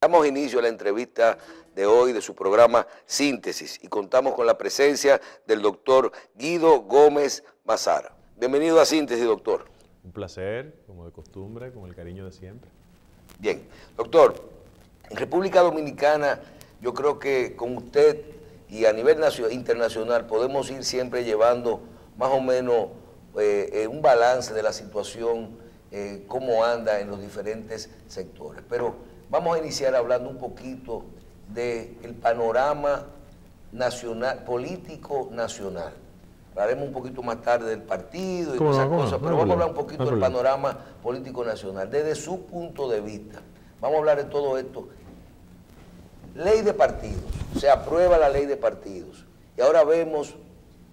Damos inicio a la entrevista de hoy de su programa Síntesis y contamos con la presencia del doctor Guido Gómez Mazara. Bienvenido a Síntesis, doctor. Un placer, como de costumbre, con el cariño de siempre. Bien, doctor, en República Dominicana yo creo que con usted y a nivel internacional podemos ir siempre llevando más o menos un balance de la situación, cómo anda en los diferentes sectores. Pero vamos a iniciar hablando un poquito del panorama nacional, político nacional. Hablaremos un poquito más tarde del partido y todas esas cosas, pero vamos a hablar un poquito del panorama político nacional, desde su punto de vista. Vamos a hablar de todo esto. Ley de partidos, se aprueba la ley de partidos y ahora vemos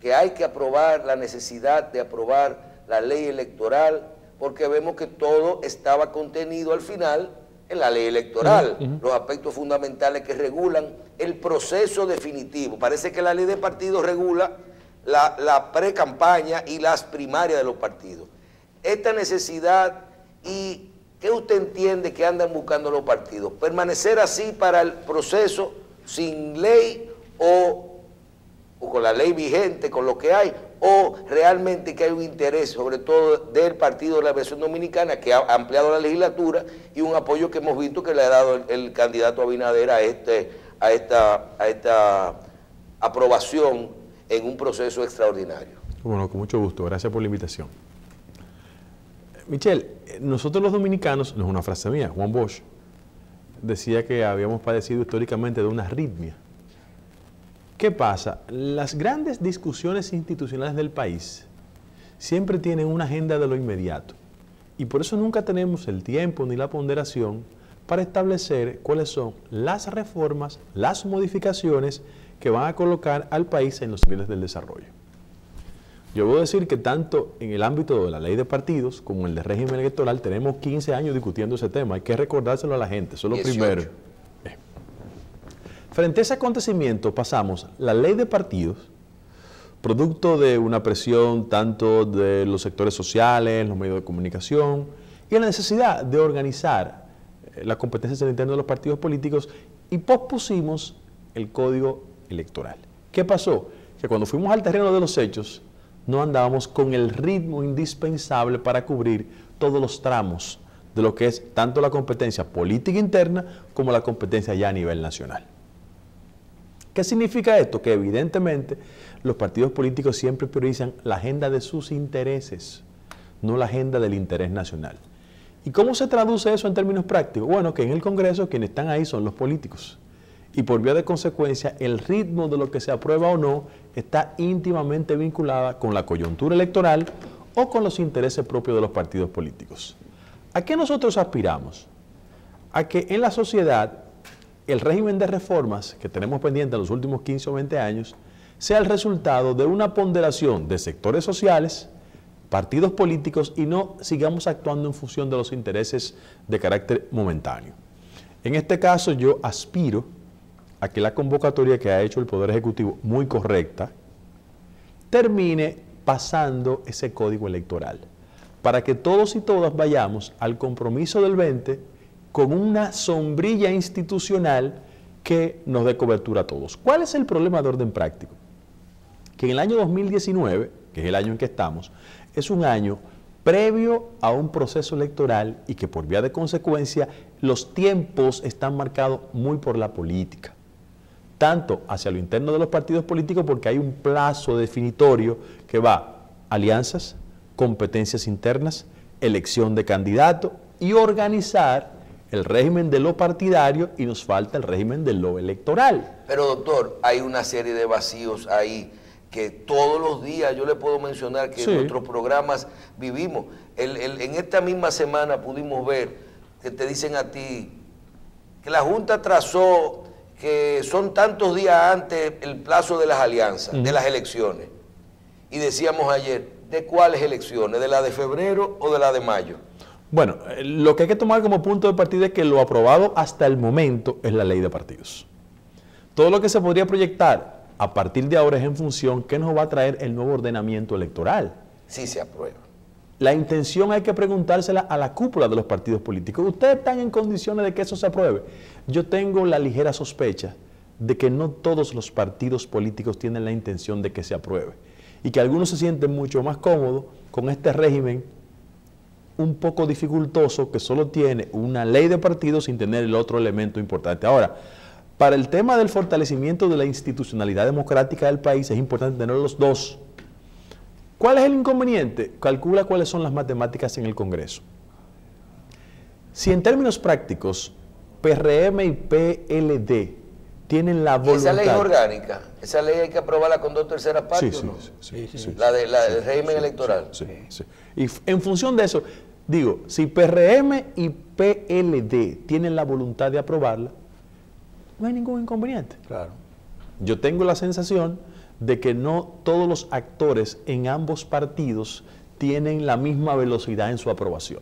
que hay que aprobar, la necesidad de aprobar la ley electoral, porque vemos que todo estaba contenido al final en la ley electoral, los aspectos fundamentales que regulan el proceso definitivo. Parece que la ley de partidos regula la pre-campaña y las primarias de los partidos. Esta necesidad, ¿y qué usted entiende que andan buscando los partidos? ¿Permanecer así para el proceso sin ley o con la ley vigente, con lo que hay, o realmente que hay un interés, sobre todo del Partido de la Liberación Dominicana, que ha ampliado la legislatura y un apoyo que hemos visto que le ha dado el candidato Abinader a esta aprobación en un proceso extraordinario? Bueno, con mucho gusto. Gracias por la invitación. Michelle, nosotros los dominicanos, no es una frase mía, Juan Bosch decía que habíamos padecido históricamente de una arritmia. ¿Qué pasa? Las grandes discusiones institucionales del país siempre tienen una agenda de lo inmediato y por eso nunca tenemos el tiempo ni la ponderación para establecer cuáles son las reformas, las modificaciones que van a colocar al país en los niveles del desarrollo. Yo voy a decir que tanto en el ámbito de la ley de partidos como en el de régimen electoral tenemos 15 años discutiendo ese tema. Hay que recordárselo a la gente, eso es lo 18. primero. Frente a ese acontecimiento pasamos la ley de partidos, producto de una presión tanto de los sectores sociales, los medios de comunicación, y la necesidad de organizar las competencias en el interno de los partidos políticos, y pospusimos el código electoral. ¿Qué pasó? Que cuando fuimos al terreno de los hechos, no andábamos con el ritmo indispensable para cubrir todos los tramos de lo que es tanto la competencia política interna como la competencia ya a nivel nacional. ¿Qué significa esto? Que evidentemente los partidos políticos siempre priorizan la agenda de sus intereses, no la agenda del interés nacional. ¿Y cómo se traduce eso en términos prácticos? Bueno, que en el Congreso quienes están ahí son los políticos. Y por vía de consecuencia, el ritmo de lo que se aprueba o no está íntimamente vinculada con la coyuntura electoral o con los intereses propios de los partidos políticos. ¿A qué nosotros aspiramos? A que en la sociedad el régimen de reformas que tenemos pendiente en los últimos 15 o 20 años sea el resultado de una ponderación de sectores sociales, partidos políticos, y no sigamos actuando en función de los intereses de carácter momentáneo. En este caso yo aspiro a que la convocatoria que ha hecho el Poder Ejecutivo, muy correcta, termine pasando ese código electoral, para que todos y todas vayamos al compromiso del 20 con una sombrilla institucional que nos dé cobertura a todos. ¿Cuál es el problema de orden práctico? Que en el año 2019, que es el año en que estamos, es un año previo a un proceso electoral y que por vía de consecuencia los tiempos están marcados muy por la política, tanto hacia lo interno de los partidos políticos porque hay un plazo definitorio que va alianzas, competencias internas, elección de candidato y organizar el régimen de lo partidario, y nos falta el régimen de lo electoral. Pero doctor, hay una serie de vacíos ahí que todos los días yo le puedo mencionar que en nuestros programas vivimos. En esta misma semana pudimos ver que te dicen a ti que la Junta trazó que son tantos días antes el plazo de las alianzas, de las elecciones. Y decíamos ayer, ¿de cuáles elecciones? ¿De la de febrero o de la de mayo? Bueno, lo que hay que tomar como punto de partida es que lo aprobado hasta el momento es la ley de partidos. Todo lo que se podría proyectar a partir de ahora es en función de qué nos va a traer el nuevo ordenamiento electoral. Sí se aprueba. la intención hay que preguntársela a la cúpula de los partidos políticos. ¿Ustedes están en condiciones de que eso se apruebe? Yo tengo la ligera sospecha de que no todos los partidos políticos tienen la intención de que se apruebe y que algunos se sienten mucho más cómodos con este régimen un poco dificultoso que solo tiene una ley de partidos sin tener el otro elemento importante. Ahora, para el tema del fortalecimiento de la institucionalidad democrática del país es importante tener los dos. ¿Cuál es el inconveniente? Calcula cuáles son las matemáticas en el Congreso. Si en términos prácticos PRM y PLD tienen la voluntad... Esa ley es orgánica, esa ley hay que aprobarla con 2/3 partes, ¿o no? Sí. La del régimen electoral. Sí. Y en función de eso, digo, si PRM y PLD tienen la voluntad de aprobarla, no hay ningún inconveniente. Claro. Yo tengo la sensación de que no todos los actores en ambos partidos tienen la misma velocidad en su aprobación.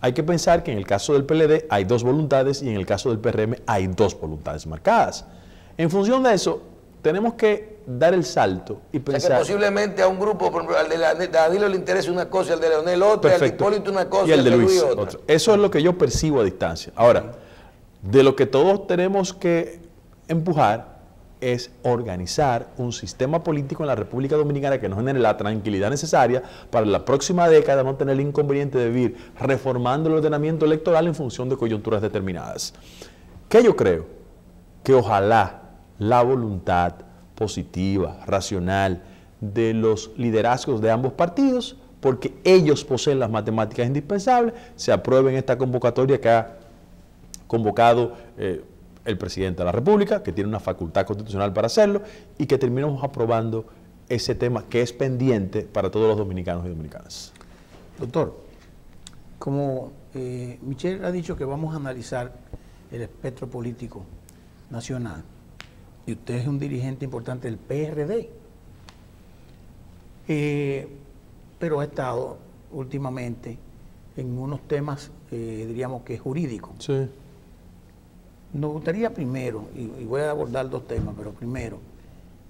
Hay que pensar que en el caso del PLD hay dos voluntades y en el caso del PRM hay dos voluntades marcadas. En función de eso, tenemos que dar el salto y pensar... O sea que posiblemente a un grupo, por ejemplo, al de Danilo le interese una cosa, al de Leonel otra, al de Hipólito una cosa y al de Luis otra. otra. Eso es lo que yo percibo a distancia. Ahora, de lo que todos tenemos que empujar es organizar un sistema político en la República Dominicana que nos genere la tranquilidad necesaria para la próxima década no tener el inconveniente de vivir reformando el ordenamiento electoral en función de coyunturas determinadas. ¿Qué yo creo? Que ojalá la voluntad positiva, racional de los liderazgos de ambos partidos, porque ellos poseen las matemáticas indispensables, se aprueben esta convocatoria que ha convocado el presidente de la República, que tiene una facultad constitucional para hacerlo, y que terminemos aprobando ese tema que es pendiente para todos los dominicanos y dominicanas. Doctor, como Michelle ha dicho que vamos a analizar el espectro político nacional, y usted es un dirigente importante del PRD, pero ha estado últimamente en unos temas, diríamos que jurídicos. Sí. Nos gustaría primero, y voy a abordar dos temas, pero primero,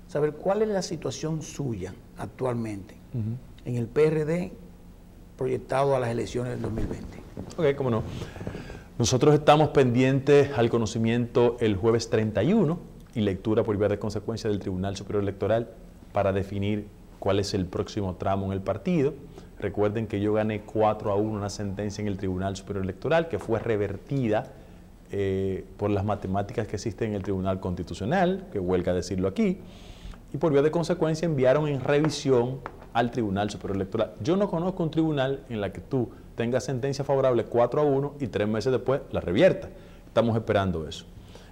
saber cuál es la situación suya actualmente en el PRD proyectado a las elecciones del 2020. Ok, cómo no. Nosotros estamos pendientes al conocimiento el jueves 31 y lectura por vía de consecuencia del Tribunal Superior Electoral para definir cuál es el próximo tramo en el partido. Recuerden que yo gané 4-1 una sentencia en el Tribunal Superior Electoral que fue revertida por las matemáticas que existen en el Tribunal Constitucional, que huelga decirlo aquí, y por vía de consecuencia enviaron en revisión al Tribunal Superior Electoral. Yo no conozco un tribunal en la que tú tengas sentencia favorable 4-1 y 3 meses después la revierta. Estamos esperando eso.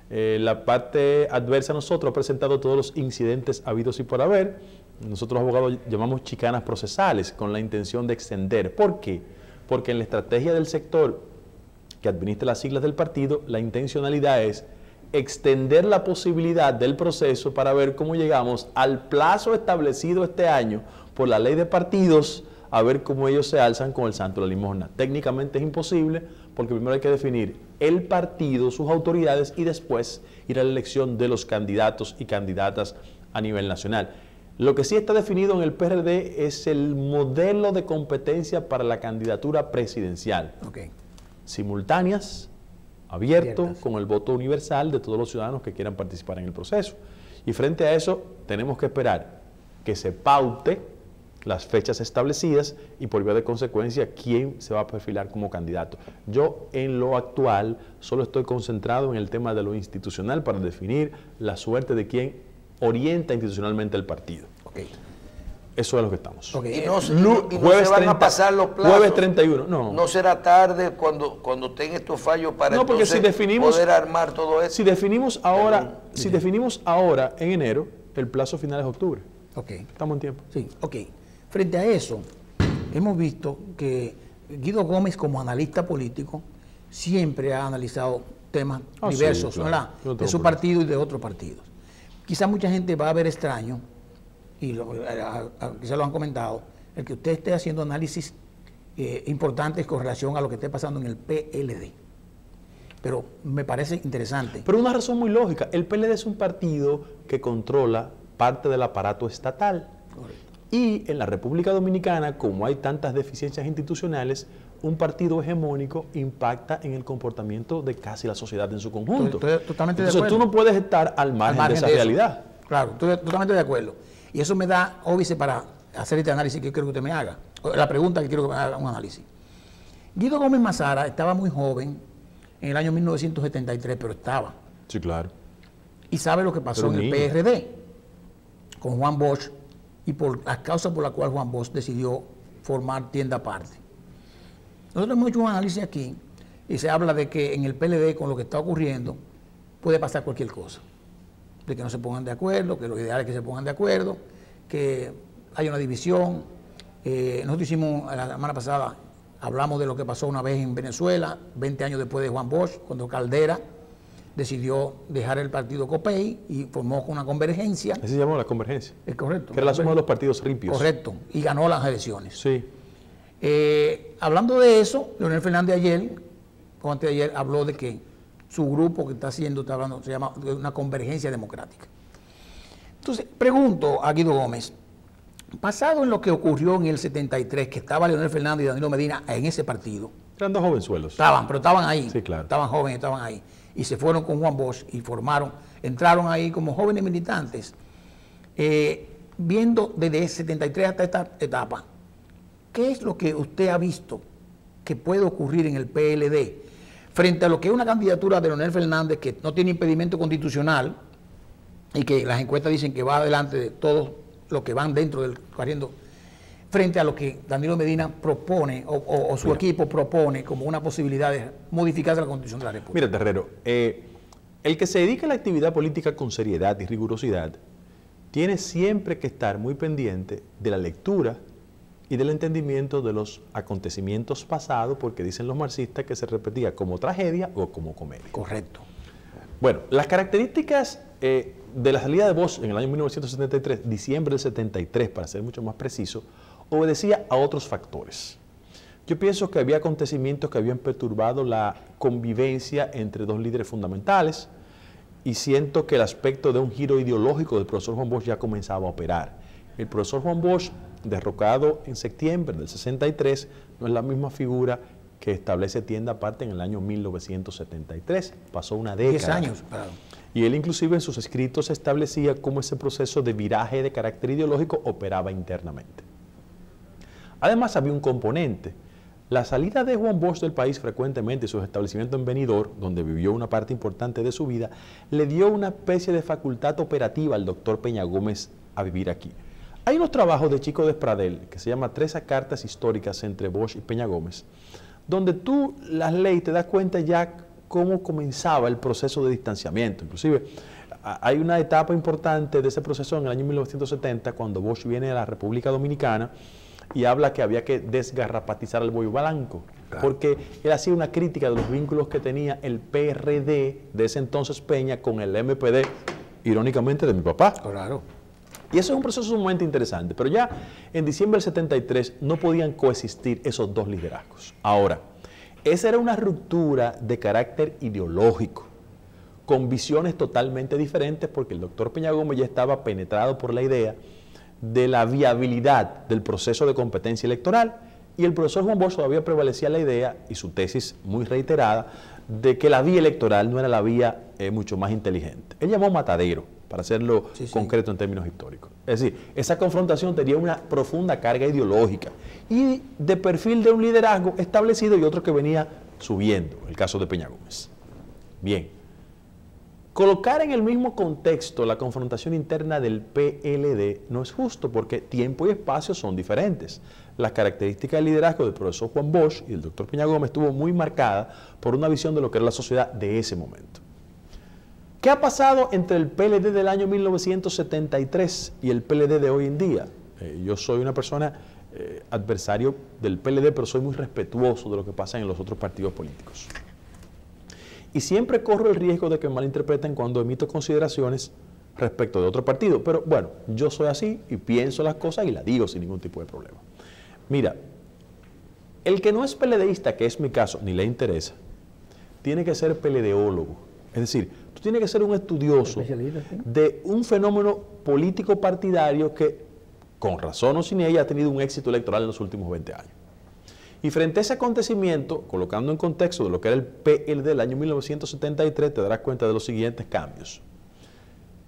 La parte adversa a nosotros ha presentado todos los incidentes habidos y por haber. Nosotros abogados llamamos chicanas procesales con la intención de extender. ¿Por qué? Porque en la estrategia del sector que administra las siglas del partido, la intencionalidad es extender la posibilidad del proceso para ver cómo llegamos al plazo establecido este año por la ley de partidos, a ver cómo ellos se alzan con el santo de la limosna. Técnicamente es imposible porque primero hay que definir el partido, sus autoridades y después ir a la elección de los candidatos y candidatas a nivel nacional. Lo que sí está definido en el PRD es el modelo de competencia para la candidatura presidencial. Okay. Simultáneas, abierto, con el voto universal de todos los ciudadanos que quieran participar en el proceso. Y frente a eso, tenemos que esperar que se paute las fechas establecidas y por vía de consecuencia, quién se va a perfilar como candidato. Yo, en lo actual, solo estoy concentrado en el tema de lo institucional para definir la suerte de quién orienta institucionalmente el partido. Okay. Eso es lo que estamos. Okay. Y no se van a pasar los plazos. Jueves 31, no. No será tarde cuando tengan estos fallos para no, porque si definimos, poder armar todo eso. Si definimos ahora en enero, el plazo final es octubre. Okay. Estamos en tiempo. Sí, ok. Frente a eso, hemos visto que Guido Gómez, como analista político, siempre ha analizado temas diversos, sí, claro. De su partido y de otros partidos. Quizá mucha gente va a ver extraño, y quizá lo han comentado, el que usted esté haciendo análisis importantes con relación a lo que esté pasando en el PLD. Pero me parece interesante. Pero una razón muy lógica, el PLD es un partido que controla parte del aparato estatal. Correcto. Y en la República Dominicana, como hay tantas deficiencias institucionales, un partido hegemónico impacta en el comportamiento de casi la sociedad en su conjunto. Estoy totalmente de Entonces acuerdo. tú no puedes estar al margen de esa realidad. Claro, estoy totalmente de acuerdo. Y eso me da óbice para hacer este análisis que quiero que usted me haga. La pregunta que quiero que me haga un análisis. Guido Gómez Mazara estaba muy joven en el año 1973, pero estaba. Sí, claro. Y sabe lo que pasó en el PRD con Juan Bosch y por las causas por las cuales Juan Bosch decidió formar tienda aparte. Nosotros hemos hecho un análisis aquí y se habla de que en el PLD, con lo que está ocurriendo, puede pasar cualquier cosa. De que no se pongan de acuerdo, que lo ideal es que se pongan de acuerdo, que haya una división. Nosotros hicimos, la semana pasada, hablamos de lo que pasó una vez en Venezuela, 20 años después de Juan Bosch, cuando Caldera decidió dejar el partido COPEI y formó una convergencia. Así se llamó la convergencia. Es correcto. Que era la suma de los partidos limpios. Correcto. Y ganó las elecciones. Sí. Hablando de eso, Leonel Fernández ayer, o antes de ayer, habló de que su grupo que está haciendo, se llama una convergencia democrática. Entonces, pregunto a Guido Gómez, basado en lo que ocurrió en el 73, que estaba Leonel Fernández y Danilo Medina en ese partido. Eran dos jovenzuelos. Pero estaban ahí. Sí, claro. Estaban jóvenes, estaban ahí. Y se fueron con Juan Bosch y entraron ahí como jóvenes militantes. Viendo desde el 73 hasta esta etapa, ¿qué es lo que usted ha visto que puede ocurrir en el PLD frente a lo que es una candidatura de Leonel Fernández que no tiene impedimento constitucional y que las encuestas dicen que va adelante de todos los que van dentro del corriendo, frente a lo que Danilo Medina propone o su equipo propone como una posibilidad de modificar la Constitución de la República? Mira, Terrero, el que se dedica a la actividad política con seriedad y rigurosidad tiene siempre que estar muy pendiente de la lectura y del entendimiento de los acontecimientos pasados, porque dicen los marxistas que se repetía como tragedia o como comedia. Correcto. Bueno, las características de la salida de Bosch en el año 1973, diciembre del 73, para ser mucho más preciso, obedecía a otros factores. Yo pienso que había acontecimientos que habían perturbado la convivencia entre dos líderes fundamentales y siento que el aspecto de un giro ideológico del profesor Juan Bosch ya comenzaba a operar. El profesor Juan Bosch, derrocado en septiembre del 63, no es la misma figura que establece tienda aparte en el año 1973. Pasó una década. 10 años. Claro. Y él inclusive en sus escritos establecía cómo ese proceso de viraje de carácter ideológico operaba internamente. Además había un componente. La salida de Juan Bosch del país frecuentemente y su establecimiento en Benidorm, donde vivió una parte importante de su vida, le dio una especie de facultad operativa al doctor Peña Gómez a vivir aquí. Hay unos trabajos de Chico Despradel que se llama 13 cartas históricas entre Bosch y Peña Gómez, donde tú las lees y te das cuenta ya cómo comenzaba el proceso de distanciamiento. Inclusive hay una etapa importante de ese proceso en el año 1970, cuando Bosch viene a la República Dominicana y habla que había que desgarrapatizar al bollo blanco, claro, porque él hacía una crítica de los vínculos que tenía el PRD de ese entonces Peña con el MPD, irónicamente de mi papá. Claro. Y eso es un proceso sumamente interesante, pero ya en diciembre del 73 no podían coexistir esos dos liderazgos. Ahora, esa era una ruptura de carácter ideológico, con visiones totalmente diferentes, porque el doctor Peña Gómez ya estaba penetrado por la idea de la viabilidad del proceso de competencia electoral, y el profesor Juan Bosch todavía prevalecía la idea, y su tesis muy reiterada, de que la vía electoral no era la vía mucho más inteligente. Él llamó matadero, para hacerlo concreto en términos históricos. Es decir, esa confrontación tenía una profunda carga ideológica y de perfil de un liderazgo establecido y otro que venía subiendo, el caso de Peña Gómez. Bien, colocar en el mismo contexto la confrontación interna del PLD no es justo porque tiempo y espacio son diferentes. Las características del liderazgo del profesor Juan Bosch y del doctor Peña Gómez estuvo muy marcada por una visión de lo que era la sociedad de ese momento. ¿Qué ha pasado entre el PLD del año 1973 y el PLD de hoy en día? Yo soy una persona adversario del PLD, pero soy muy respetuoso de lo que pasa en los otros partidos políticos. Y siempre corro el riesgo de que me malinterpreten cuando emito consideraciones respecto de otro partido. Pero bueno, yo soy así y pienso las cosas y las digo sin ningún tipo de problema. Mira, el que no es PLDista, que es mi caso, ni le interesa, tiene que ser PLDólogo. Es decir, tú tienes que ser un estudioso de un fenómeno político partidario que con razón o sin ella, ha tenido un éxito electoral en los últimos 20 años. Y frente a ese acontecimiento, colocando en contexto de lo que era el PLD del año 1973, te darás cuenta de los siguientes cambios.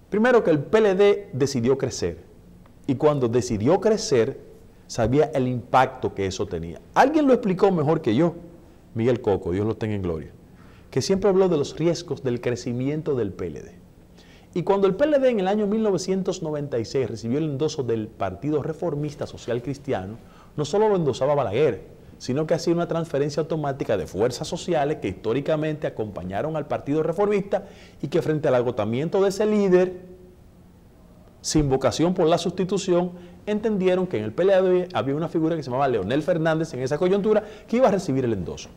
Primero, que el PLD decidió crecer. Y cuando decidió crecer, sabía el impacto que eso tenía. Alguien lo explicó mejor que yo, Miguel Coco, Dios lo tenga en gloria, que siempre habló de los riesgos del crecimiento del PLD. Y cuando el PLD en el año 1996 recibió el endoso del Partido Reformista Social Cristiano, no solo lo endosaba Balaguer, sino que hacía una transferencia automática de fuerzas sociales que históricamente acompañaron al Partido Reformista y que frente al agotamiento de ese líder, sin vocación por la sustitución, entendieron que en el PLD había una figura que se llamaba Leonel Fernández en esa coyuntura que iba a recibir el endoso.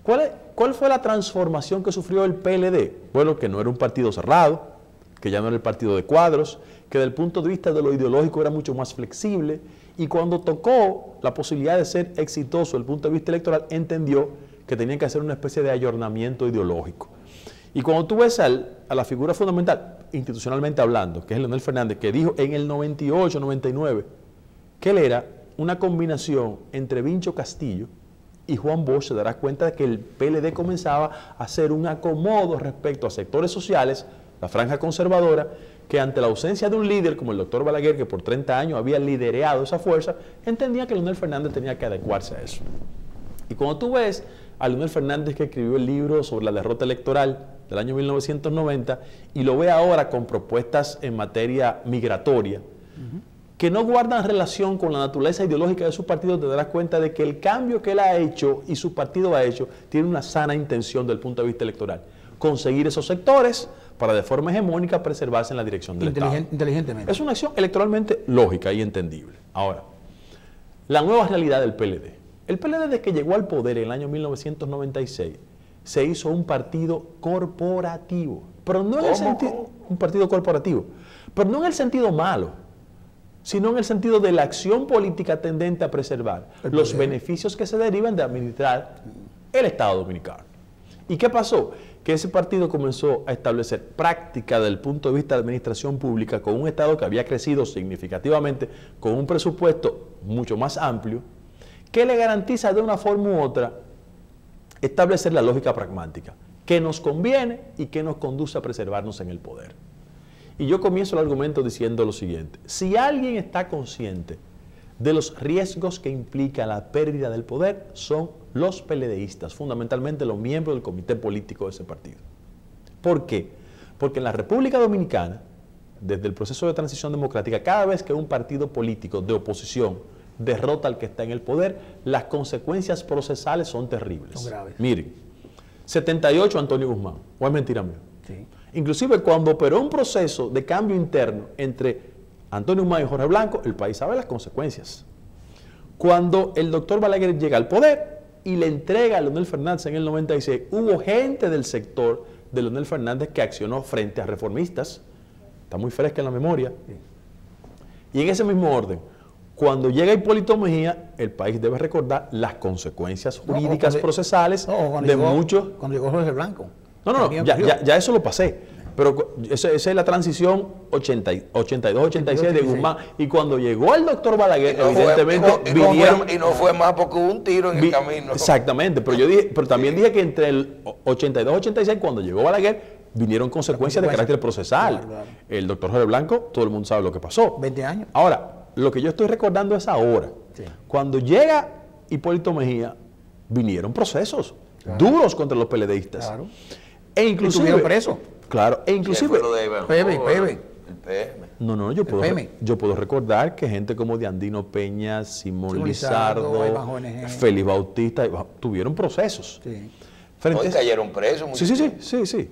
¿Cuál fue la transformación que sufrió el PLD? Bueno, que no era un partido cerrado, que ya no era el partido de cuadros, que desde el punto de vista de lo ideológico era mucho más flexible, y cuando tocó la posibilidad de ser exitoso desde el punto de vista electoral, entendió que tenía que hacer una especie de ayornamiento ideológico. Y cuando tú ves a la figura fundamental, institucionalmente hablando, que es Leonel Fernández, que dijo en el 98, 99, que él era una combinación entre Vincho Castillo y Juan Bosch, se darás cuenta de que el PLD comenzaba a hacer un acomodo respecto a sectores sociales, la franja conservadora, que ante la ausencia de un líder como el doctor Balaguer, que por 30 años había liderado esa fuerza, entendía que Leonel Fernández tenía que adecuarse a eso. Y cuando tú ves a Leonel Fernández, que escribió el libro sobre la derrota electoral del año 1990, y lo ve ahora con propuestas en materia migratoria, que no guardan relación con la naturaleza ideológica de su partido, te darás cuenta de que el cambio que él ha hecho y su partido ha hecho tiene una sana intención desde el punto de vista electoral. Conseguir esos sectores para de forma hegemónica preservarse en la dirección del Estado. Inteligentemente. Es una acción electoralmente lógica y entendible. Ahora, la nueva realidad del PLD. El PLD, desde que llegó al poder en el año 1996, se hizo un partido corporativo. Pero no en el sentido, un partido corporativo, pero no en el sentido malo, sino en el sentido de la acción política tendente a preservar los beneficios que se derivan de administrar el Estado Dominicano. ¿Y qué pasó? Que ese partido comenzó a establecer práctica desde el punto de vista de administración pública con un Estado que había crecido significativamente, con un presupuesto mucho más amplio, que le garantiza de una forma u otra establecer la lógica pragmática, que nos conviene y que nos conduce a preservarnos en el poder. Y yo comienzo el argumento diciendo lo siguiente: si alguien está consciente de los riesgos que implica la pérdida del poder, son los PLDistas, fundamentalmente los miembros del comité político de ese partido. ¿Por qué? Porque en la República Dominicana, desde el proceso de transición democrática, cada vez que un partido político de oposición derrota al que está en el poder, las consecuencias procesales son terribles. Son graves. Miren, 78 Antonio Guzmán, ¿o es mentira mía? Sí. Inclusive cuando operó un proceso de cambio interno entre Antonio Guzmán y Jorge Blanco, el país sabe las consecuencias. Cuando el doctor Balaguer llega al poder y le entrega a Leonel Fernández en el 96, hubo gente del sector de Leonel Fernández que accionó frente a reformistas. Está muy fresca en la memoria. Y en ese mismo orden, cuando llega Hipólito Mejía, el país debe recordar las consecuencias jurídicas procesales de muchos. Cuando llegó Jorge Blanco. No, ya eso lo pasé. Pero esa es la transición 82-86 de Guzmán. Y cuando llegó el doctor Balaguer, evidentemente vinieron... Y no fue más porque hubo un tiro en el camino. Exactamente, pero también dije que entre el 82-86, cuando llegó Balaguer, vinieron consecuencias de carácter procesal. Claro. El doctor Jorge Blanco, todo el mundo sabe lo que pasó. 20 años. Ahora, lo que yo estoy recordando es ahora. Sí. Cuando llega Hipólito Mejía, vinieron procesos duros contra los PLDistas. Claro. E inclusive... ¿Estuvieron presos? Claro, e inclusive... PM. No, yo puedo recordar que gente como Diandino Peña, Simón Lizardo, Félix Bautista, tuvieron procesos. Sí. Cayeron presos. Sí.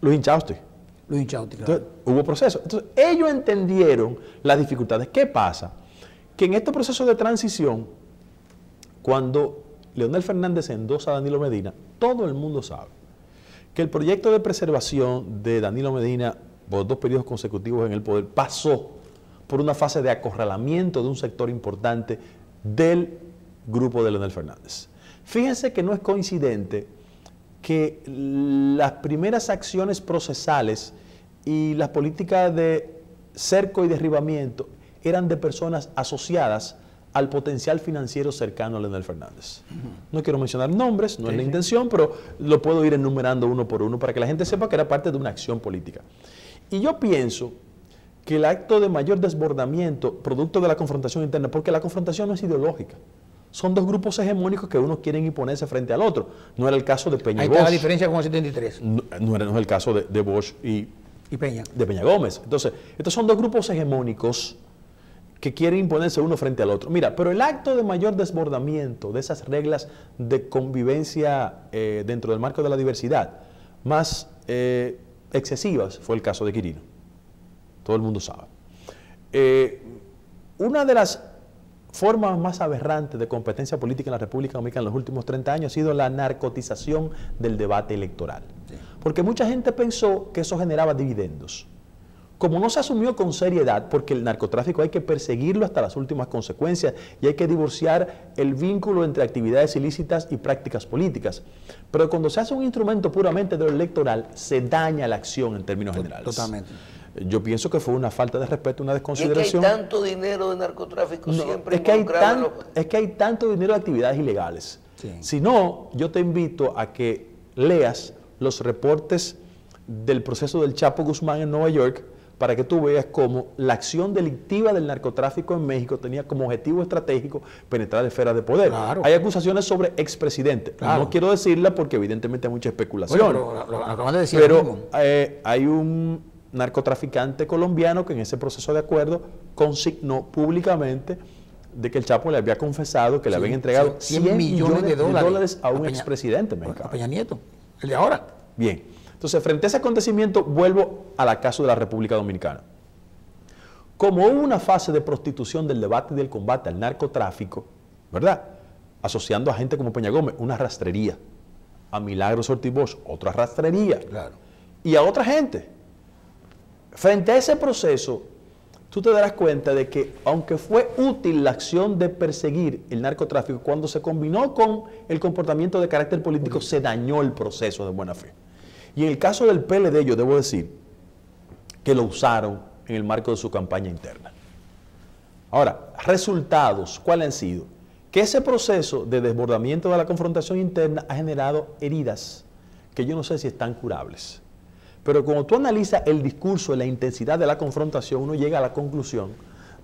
Luis Inchausti, claro. Entonces, hubo procesos. Entonces, ellos entendieron las dificultades. ¿Qué pasa? Que en este proceso de transición, cuando Leonel Fernández endosa a Danilo Medina, todo el mundo sabe que el proyecto de preservación de Danilo Medina por 2 periodos consecutivos en el poder pasó por una fase de acorralamiento de un sector importante del grupo de Leonel Fernández. Fíjense que no es coincidente que las primeras acciones procesales y las políticas de cerco y derribamiento eran de personas asociadas al potencial financiero cercano a Leonel Fernández. No quiero mencionar nombres, no es la intención, pero lo puedo ir enumerando uno por uno para que la gente sepa que era parte de una acción política. Y yo pienso que el acto de mayor desbordamiento, producto de la confrontación interna, porque la confrontación no es ideológica, son dos grupos hegemónicos que uno quiere imponerse frente al otro. No era el caso de Peña y Bosch. Ahí está la diferencia con el 73. No es el caso de Bosch y Peña. De Peña Gómez. Entonces, estos son dos grupos hegemónicos que quieren imponerse uno frente al otro. Mira, pero el acto de mayor desbordamiento de esas reglas de convivencia dentro del marco de la diversidad más excesivas fue el caso de Quirino. Todo el mundo sabe. Una de las formas más aberrantes de competencia política en la República Dominicana en los últimos 30 años ha sido la narcotización del debate electoral. Sí. Porque mucha gente pensó que eso generaba dividendos. Como no se asumió con seriedad, porque el narcotráfico hay que perseguirlo hasta las últimas consecuencias y hay que divorciar el vínculo entre actividades ilícitas y prácticas políticas. Pero cuando se hace un instrumento puramente de lo electoral, se daña la acción en términos generales. Totalmente. Yo pienso que fue una falta de respeto, una desconsideración. ¿Y es que hay tanto dinero de narcotráfico siempre es que hay tanto dinero de actividades ilegales. Sí. Si no, yo te invito a que leas los reportes del proceso del Chapo Guzmán en Nueva York, para que tú veas cómo la acción delictiva del narcotráfico en México tenía como objetivo estratégico penetrar esferas de poder. Claro. Hay acusaciones sobre expresidentes. Claro. No quiero decirla porque evidentemente hay mucha especulación. Bueno, pero lo acaban de decir. Pero hay un narcotraficante colombiano que en ese proceso de acuerdo consignó públicamente de que el Chapo le había confesado que le habían entregado 100 millones de dólares a un expresidente mexicano. A Peña Nieto, el de ahora. Bien. Entonces, frente a ese acontecimiento, vuelvo al caso de la República Dominicana. Como hubo una fase de prostitución del debate y del combate al narcotráfico, ¿verdad? Asociando a gente como Peña Gómez, una rastrería. A Milagros Ortiz Bosch, otra rastrería. Claro. Y a otra gente. Frente a ese proceso, tú te darás cuenta de que, aunque fue útil la acción de perseguir el narcotráfico, cuando se combinó con el comportamiento de carácter político, se dañó el proceso de buena fe. Y en el caso del PLD, yo debo decir que lo usaron en el marco de su campaña interna. Ahora, resultados, ¿cuáles han sido? Que ese proceso de desbordamiento de la confrontación interna ha generado heridas que yo no sé si están curables. Pero cuando tú analizas el discurso y la intensidad de la confrontación, uno llega a la conclusión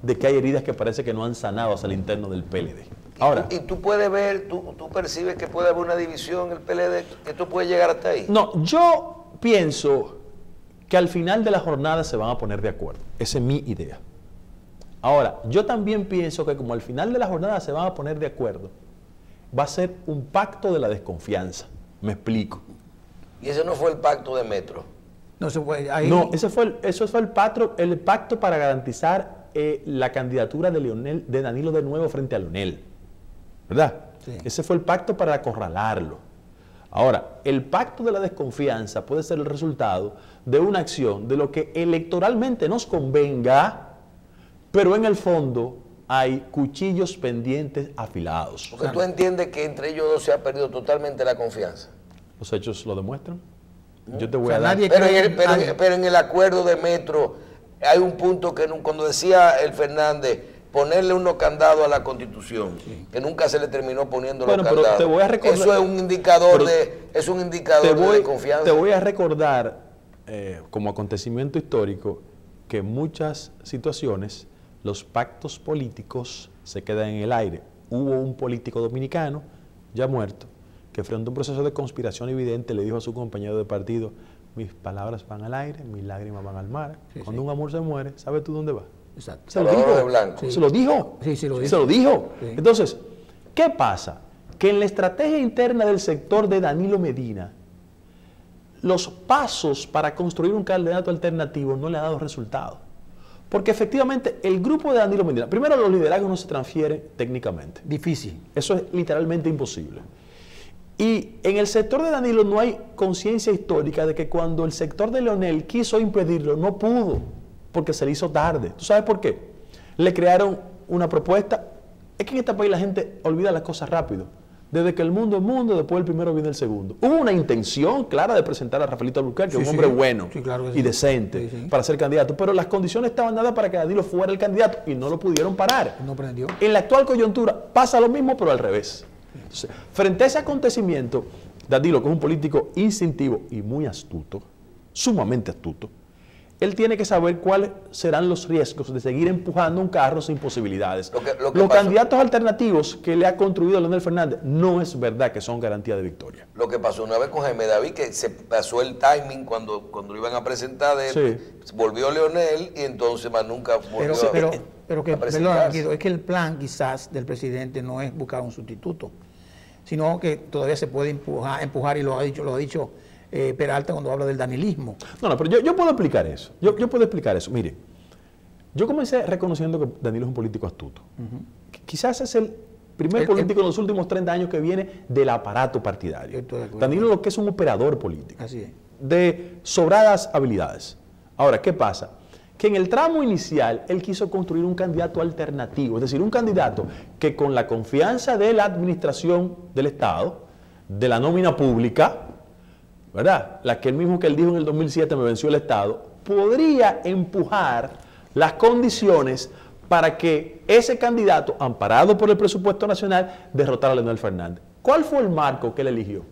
de que hay heridas que parece que no han sanado hacia el interno del PLD. Ahora, ¿Y tú puedes ver, tú percibes que puede haber una división en el PLD, que tú puedes llegar hasta ahí? No, yo pienso que al final de la jornada se van a poner de acuerdo. Esa es mi idea. Ahora, yo también pienso que como al final de la jornada se van a poner de acuerdo, va a ser un pacto de la desconfianza. Me explico. ¿Y ese no fue el pacto de Metro? No, se fue ahí. No, eso fue el pacto para garantizar la candidatura de Danilo de nuevo frente a Leonel. ¿Verdad? Sí. Ese fue el pacto para acorralarlo. Ahora, el pacto de la desconfianza puede ser el resultado de una acción de lo que electoralmente nos convenga, pero en el fondo hay cuchillos pendientes afilados. Porque tú entiendes que entre ellos dos se ha perdido totalmente la confianza. Los hechos lo demuestran. Yo te voy a dar. Pero en el acuerdo de Metro hay un punto que cuando decía el Fernández ponerle unos candados a la Constitución, sí, que nunca se le terminó poniendo los candados. Pero te voy a recordar, eso es un indicador de confianza. Te voy a recordar como acontecimiento histórico que en muchas situaciones los pactos políticos se quedan en el aire. Hubo un político dominicano ya muerto que frente a un proceso de conspiración evidente le dijo a su compañero de partido: mis palabras van al aire, mis lágrimas van al mar. Sí, cuando un amor se muere, ¿sabes tú dónde va? Exacto. Se lo dijo. Sí. Se lo dijo. Sí, se lo dijo. Se lo dijo. Sí. Entonces, ¿qué pasa? Que en la estrategia interna del sector de Danilo Medina, los pasos para construir un candidato alternativo no le ha dado resultado. Porque efectivamente el grupo de Danilo Medina, primero los liderazgos no se transfieren técnicamente. Difícil. Eso es literalmente imposible. Y en el sector de Danilo no hay conciencia histórica de que cuando el sector de Leonel quiso impedirlo, no pudo, porque se le hizo tarde. ¿Tú sabes por qué? Le crearon una propuesta. Es que en este país la gente olvida las cosas rápido. Desde que el mundo es mundo, después el primero viene el segundo. Hubo una intención clara de presentar a Rafaelito Albuquerque, Sí, un sí. hombre bueno Sí, claro que y sí. decente, Sí, sí. para ser candidato, pero las condiciones estaban dadas para que Danilo fuera el candidato y no lo pudieron parar. No prendió. En la actual coyuntura pasa lo mismo, pero al revés. Entonces, frente a ese acontecimiento, Danilo, que es un político instintivo y muy astuto, sumamente astuto, él tiene que saber cuáles serán los riesgos de seguir empujando un carro sin posibilidades. Lo que Los pasó- candidatos alternativos que le ha construido Leonel Fernández no es verdad que son garantía de victoria. Lo que pasó una vez con Jaime David, que se pasó el timing cuando lo iban a presentar, volvió Leonel y entonces más nunca volvió Pero que, a perdón, presentarse. Guido, es que el plan quizás del presidente no es buscar un sustituto, sino que todavía se puede empujar y lo ha dicho Peralta cuando habla del danilismo. No, pero yo puedo explicar eso. Yo puedo explicar eso. Mire, yo comencé reconociendo que Danilo es un político astuto. Quizás es el primer político en los últimos 30 años que viene del aparato partidario. Estoy de acuerdo. Danilo lo que es un operador político. Así es. De sobradas habilidades. Ahora, ¿qué pasa? Que en el tramo inicial él quiso construir un candidato alternativo, es decir, un candidato que con la confianza de la administración del Estado, de la nómina pública, ¿verdad? La que él dijo en el 2007, me venció el Estado, podría empujar las condiciones para que ese candidato, amparado por el presupuesto nacional, derrotara a Leonel Fernández. ¿Cuál fue el marco que él eligió?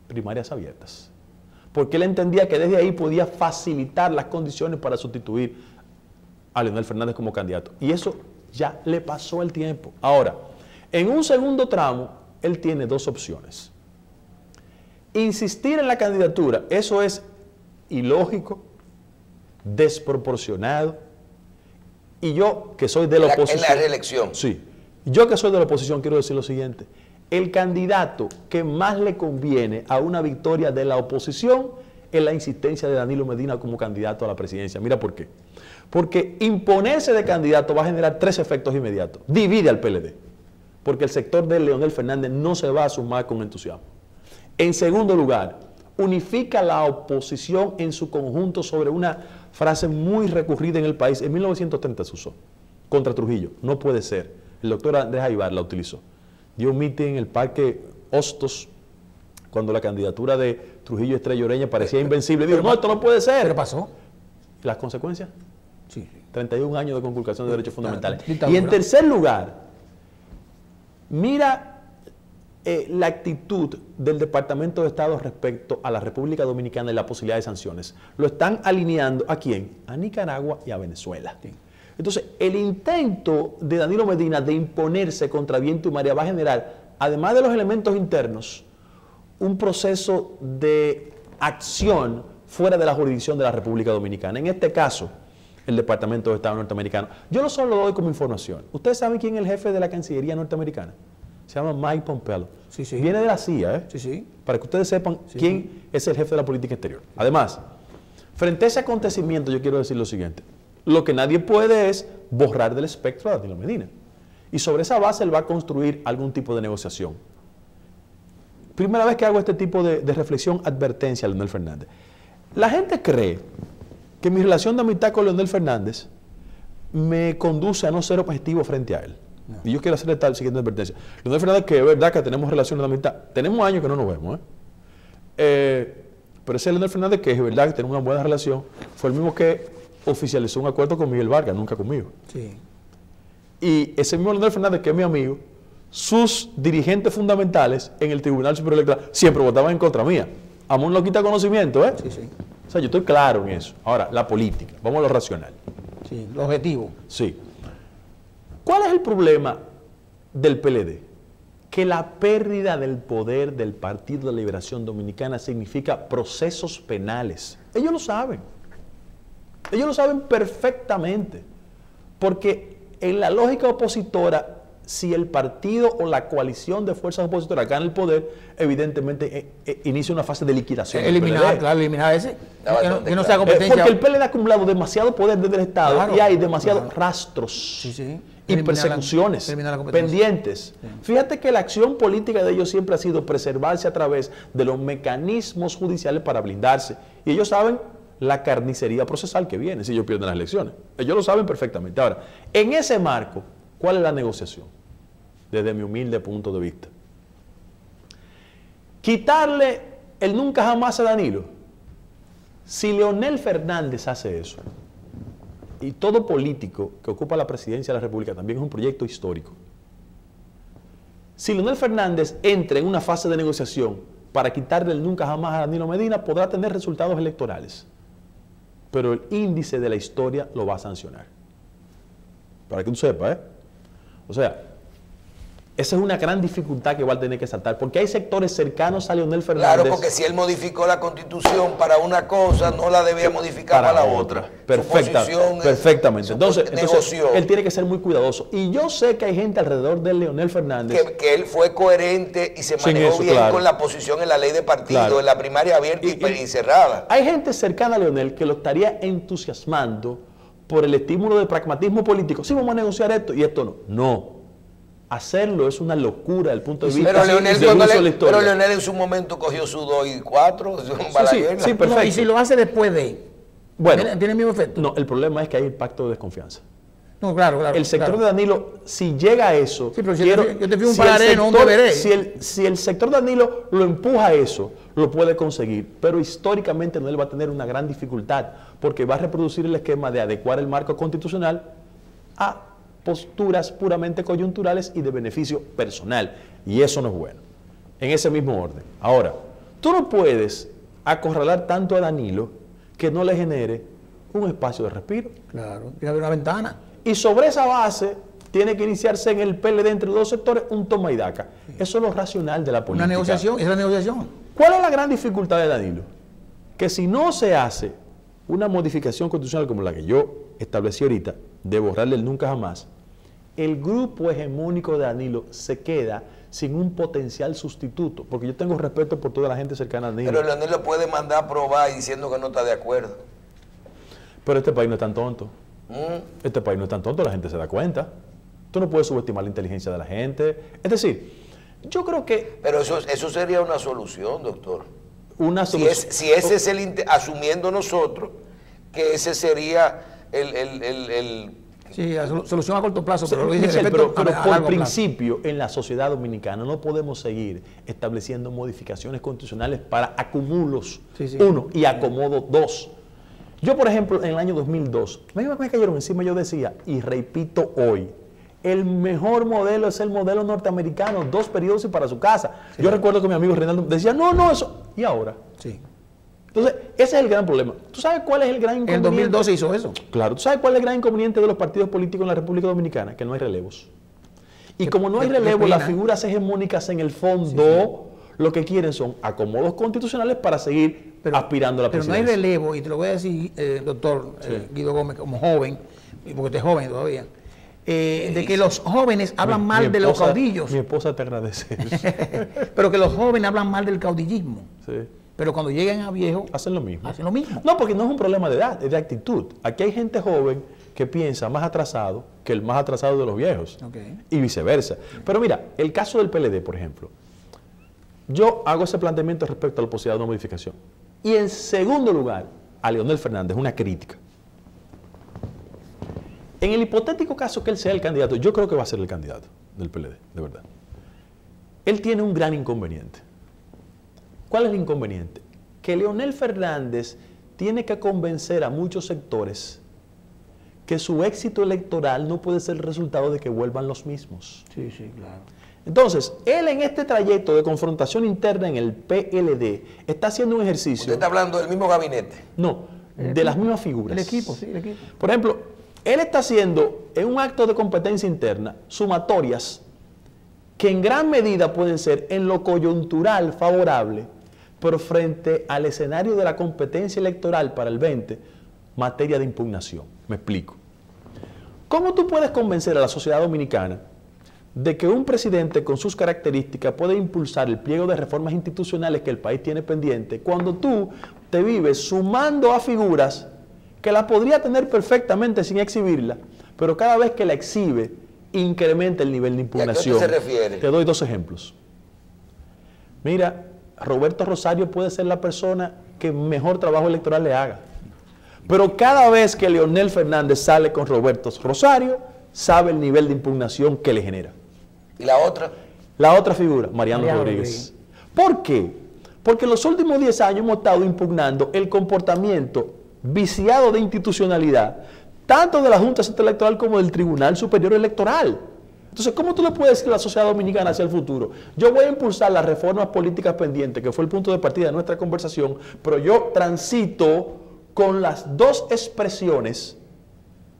Primarias abiertas. Porque él entendía que desde ahí podía facilitar las condiciones para sustituir a Leonel Fernández como candidato. Y eso ya le pasó el tiempo. Ahora, en un segundo tramo, él tiene dos opciones. Insistir en la candidatura, eso es ilógico, desproporcionado. Y yo, que soy de la oposición... En la reelección. Sí. Yo, que soy de la oposición, quiero decir lo siguiente. El candidato que más le conviene a una victoria de la oposición es la insistencia de Danilo Medina como candidato a la presidencia. Mira por qué. Porque imponerse de candidato va a generar tres efectos inmediatos. Divide al PLD. Porque el sector de Leonel Fernández no se va a sumar con entusiasmo. En segundo lugar, unifica la oposición en su conjunto sobre una frase muy recurrida en el país. En 1930 se usó contra Trujillo. No puede ser. El doctor Andrés Aybar la utilizó. Dio un mitin en el Parque Hostos cuando la candidatura de Trujillo Estrella Ureña parecía invencible. Dijo, no, esto no puede ser. ¿Pero pasó? ¿Las consecuencias? Sí. 31 años de conculcación de derechos fundamentales. Dictadura. Y en tercer lugar, mira la actitud del Departamento de Estado respecto a la República Dominicana y la posibilidad de sanciones. Lo están alineando ¿a quién? A Nicaragua y a Venezuela. Sí. Entonces, el intento de Danilo Medina de imponerse contra viento y marea va a generar, además de los elementos internos, un proceso de acción fuera de la jurisdicción de la República Dominicana. En este caso, el Departamento de Estado norteamericano. Yo no solo lo doy como información. ¿Ustedes saben quién es el jefe de la Cancillería norteamericana? Se llama Mike Pompeo. Sí, sí. Viene de la CIA, ¿eh? Sí, sí. Para que ustedes sepan quién es el jefe de la política exterior. Además, frente a ese acontecimiento, yo quiero decir lo siguiente. Lo que nadie puede es borrar del espectro a Danilo Medina. Y sobre esa base él va a construir algún tipo de negociación. Primera vez que hago este tipo de reflexión, advertencia a Leonel Fernández. La gente cree que mi relación de amistad con Leonel Fernández me conduce a no ser objetivo frente a él. No. Y yo quiero hacerle tal siguiente advertencia. Leonel Fernández, que es verdad que tenemos relaciones de amistad. Tenemos años que no nos vemos, pero ese Leonel Fernández, que es verdad que tenemos una buena relación, fue el mismo que oficializó un acuerdo con Miguel Vargas, nunca conmigo. Sí. Y ese mismo Leonel Fernández, que es mi amigo, sus dirigentes fundamentales en el Tribunal Superior Electoral siempre votaban en contra mía. Amón no quita conocimiento, ¿eh? Sí, sí. O sea, yo estoy claro en eso. Ahora, la política. Vamos a lo racional. Sí, lo objetivo. Sí. ¿Cuál es el problema del PLD? Que la pérdida del poder del Partido de Liberación Dominicana significa procesos penales. Ellos lo saben. Ellos lo saben perfectamente. Porque en la lógica opositora, si el partido o la coalición de fuerzas opositoras gana el poder, evidentemente inicia una fase de liquidación. Eliminar ese. Que no sea competencia. Porque el PLD ha acumulado demasiado poder desde el Estado, claro, y hay demasiados rastros y persecuciones pendientes. Sí. Fíjate que la acción política de ellos siempre ha sido preservarse a través de los mecanismos judiciales para blindarse. Y ellos saben la carnicería procesal que viene si ellos pierden las elecciones. Ellos lo saben perfectamente. Ahora, en ese marco, ¿cuál es la negociación? Desde mi humilde punto de vista. quitarle el nunca jamás a Danilo. Si Leonel Fernández hace eso, y todo político que ocupa la presidencia de la República también es un proyecto histórico. Si Leonel Fernández entra en una fase de negociación para quitarle el nunca jamás a Danilo Medina, podrá tener resultados electorales. Pero el índice de la historia lo va a sancionar. Para que tú sepas, ¿eh? O sea, esa es una gran dificultad que va a tener que saltar, porque hay sectores cercanos a Leonel Fernández. Claro, porque si él modificó la Constitución para una cosa, no la debía modificar para la otra. Perfectamente. Entonces, negoció. Él tiene que ser muy cuidadoso. Y yo sé que hay gente alrededor de Leonel Fernández que él fue coherente y se manejó bien con la posición en la ley de partido, en la primaria abierta y cerrada. Hay gente cercana a Leonel que lo estaría entusiasmando por el estímulo del pragmatismo político. Sí, vamos a negociar esto y esto no. No. Hacerlo es una locura desde el punto de vista pero Leonel, pero Leonel en su momento cogió su 2 y 4, sí, perfecto. No, y si lo hace después de... Bueno, ¿Tiene el mismo efecto? No, el problema es que hay el pacto de desconfianza. No, claro. El sector de Danilo, si llega a eso... Sí, pero yo te fui un pararé, no un deberé. Si el sector de Danilo lo empuja a eso, lo puede conseguir. Pero históricamente Leonel va a tener una gran dificultad, porque va a reproducir el esquema de adecuar el marco constitucional a posturas puramente coyunturales y de beneficio personal. Y eso no es bueno. En ese mismo orden. Ahora, tú no puedes acorralar tanto a Danilo que no le genere un espacio de respiro. Claro, tiene que haber una ventana. Y sobre esa base tiene que iniciarse en el PLD entre los dos sectores un toma y daca. Eso es lo racional de la política. Una negociación, es la negociación. ¿Cuál es la gran dificultad de Danilo? Que si no se hace una modificación constitucional como la que yo establecí ahorita, de borrarle el nunca jamás, el grupo hegemónico de Danilo se queda sin un potencial sustituto, porque yo tengo respeto por toda la gente cercana a Danilo. Pero Leonel lo puede mandar a probar diciendo que no está de acuerdo. Pero este país no es tan tonto. Este país no es tan tonto, la gente se da cuenta. Tú no puedes subestimar la inteligencia de la gente. Es decir, yo creo que... Pero eso sería una solución, doctor. Una solución. Si ese es asumiendo nosotros que ese sería el Sí, solución a corto plazo, pero, pero por principio, en la sociedad dominicana no podemos seguir estableciendo modificaciones constitucionales para acumulos, uno, y acomodo, dos. Yo, por ejemplo, en el año 2002, me cayeron encima, yo decía, y repito hoy, el mejor modelo es el modelo norteamericano, 2 periodos y para su casa. Sí. Yo recuerdo que mi amigo Reinaldo decía, no, eso, ¿y ahora? Sí. Entonces, ese es el gran problema. ¿Tú sabes cuál es el gran inconveniente? En 2012 hizo eso. Claro. ¿Tú sabes cuál es el gran inconveniente de los partidos políticos en la República Dominicana? Que no hay relevos. Y como no hay relevos, las figuras hegemónicas en el fondo lo que quieren son acomodos constitucionales para seguir aspirando a la presidencia. Pero no hay relevo, y te lo voy a decir, doctor Guido Gómez, como joven, porque usted es joven todavía, de que los jóvenes hablan mal de los caudillos. Mi esposa te agradece eso. Pero que los jóvenes hablan mal del caudillismo. Sí. Pero cuando lleguen a viejo, hacen lo mismo. Hacen lo mismo. No, porque no es un problema de edad, es de actitud. Aquí hay gente joven que piensa más atrasado que el más atrasado de los viejos. Y viceversa. Pero mira, el caso del PLD, por ejemplo. Yo hago ese planteamiento respecto a la posibilidad de una modificación. Y en segundo lugar, a Leonel Fernández, una crítica. En el hipotético caso que él sea el candidato, yo creo que va a ser el candidato del PLD, de verdad. Él tiene un gran inconveniente. ¿Cuál es el inconveniente? Que Leonel Fernández tiene que convencer a muchos sectores que su éxito electoral no puede ser el resultado de que vuelvan los mismos. Sí, claro. Entonces, él en este trayecto de confrontación interna en el PLD está haciendo un ejercicio... ¿Usted está hablando del mismo gabinete? No, de las mismas figuras. El equipo. Por ejemplo, él está haciendo en un acto de competencia interna sumatorias que en gran medida pueden ser en lo coyuntural favorable, pero frente al escenario de la competencia electoral para el 20, materia de impugnación. Me explico. ¿Cómo tú puedes convencer a la sociedad dominicana de que un presidente con sus características puede impulsar el pliego de reformas institucionales que el país tiene pendiente cuando tú te vives sumando a figuras que la podría tener perfectamente sin exhibirla, pero cada vez que la exhibe incrementa el nivel de impugnación? ¿Y a qué se refiere? Te doy 2 ejemplos. Mira, Roberto Rosario puede ser la persona que mejor trabajo electoral le haga, pero cada vez que Leonel Fernández sale con Roberto Rosario, sabe el nivel de impugnación que le genera. ¿Y la otra? La otra figura, Mariano Rodríguez. ¿Por qué? Porque en los últimos 10 años hemos estado impugnando el comportamiento viciado de institucionalidad, tanto de la Junta Central Electoral como del Tribunal Superior Electoral. Entonces, ¿cómo tú le puedes decir a la sociedad dominicana hacia el futuro? Yo voy a impulsar las reformas políticas pendientes, que fue el punto de partida de nuestra conversación, pero yo transito con las dos expresiones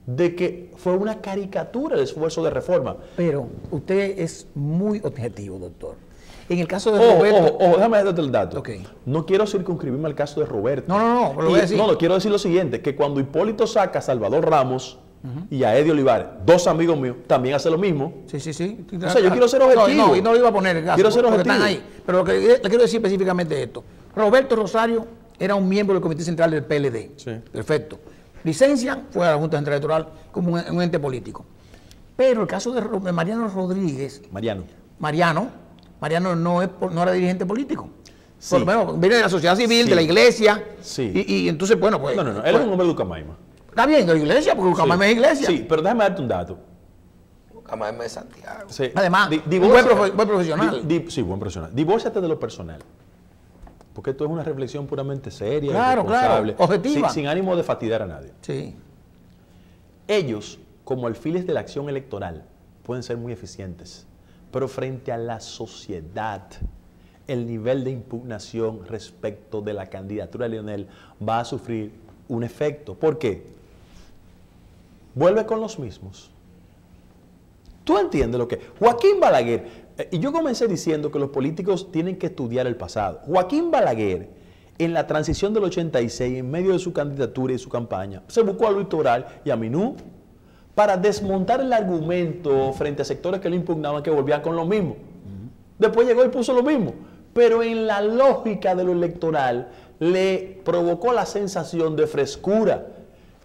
de que fue una caricatura el esfuerzo de reforma. Pero usted es muy objetivo, doctor. En el caso de Roberto... Déjame darte el dato. Okay. No quiero circunscribirme al caso de Roberto. No, pero lo voy a decir. No, quiero decir lo siguiente, que cuando Hipólito saca a Salvador Ramos y a Eddie Olivares, dos amigos míos, también hace lo mismo. Sí. O sea, yo quiero ser objetivo. No, y no lo iba a poner en caso. Quiero ser objetivo. Están ahí. Pero lo que le quiero decir específicamente es esto. Roberto Rosario era un miembro del Comité Central del PLD. Sí. Perfecto. Licencia fue a la Junta Central Electoral como un ente político. Pero el caso de Mariano Rodríguez... Mariano no era dirigente político. Sí. Por lo menos viene de la sociedad civil, Sí. de la iglesia. Sí. Y entonces, bueno, pues... No, él es un hombre de Ucamaima. Está bien, de la iglesia, porque Ucamaima es iglesia. Sí, pero déjame darte un dato. Ucamaima de Santiago. Sí. Además, un buen profesional. Sí, buen profesional. Divórciate de lo personal. Porque esto es una reflexión puramente seria, Claro, responsable, objetiva. sin ánimo de fatigar a nadie. Sí. Ellos, como alfiles de la acción electoral, pueden ser muy eficientes, pero frente a la sociedad, el nivel de impugnación respecto de la candidatura de Leonel va a sufrir un efecto. ¿Por qué? Vuelve con los mismos. ¿Tú entiendes lo que? Joaquín Balaguer, y yo comencé diciendo que los políticos tienen que estudiar el pasado. Joaquín Balaguer, en la transición del 86, en medio de su candidatura y su campaña, se buscó a Luis Toral y a Minú para desmontar el argumento frente a sectores que lo impugnaban, que volvían con lo mismo. Después llegó y puso lo mismo. Pero en la lógica de lo electoral le provocó la sensación de frescura.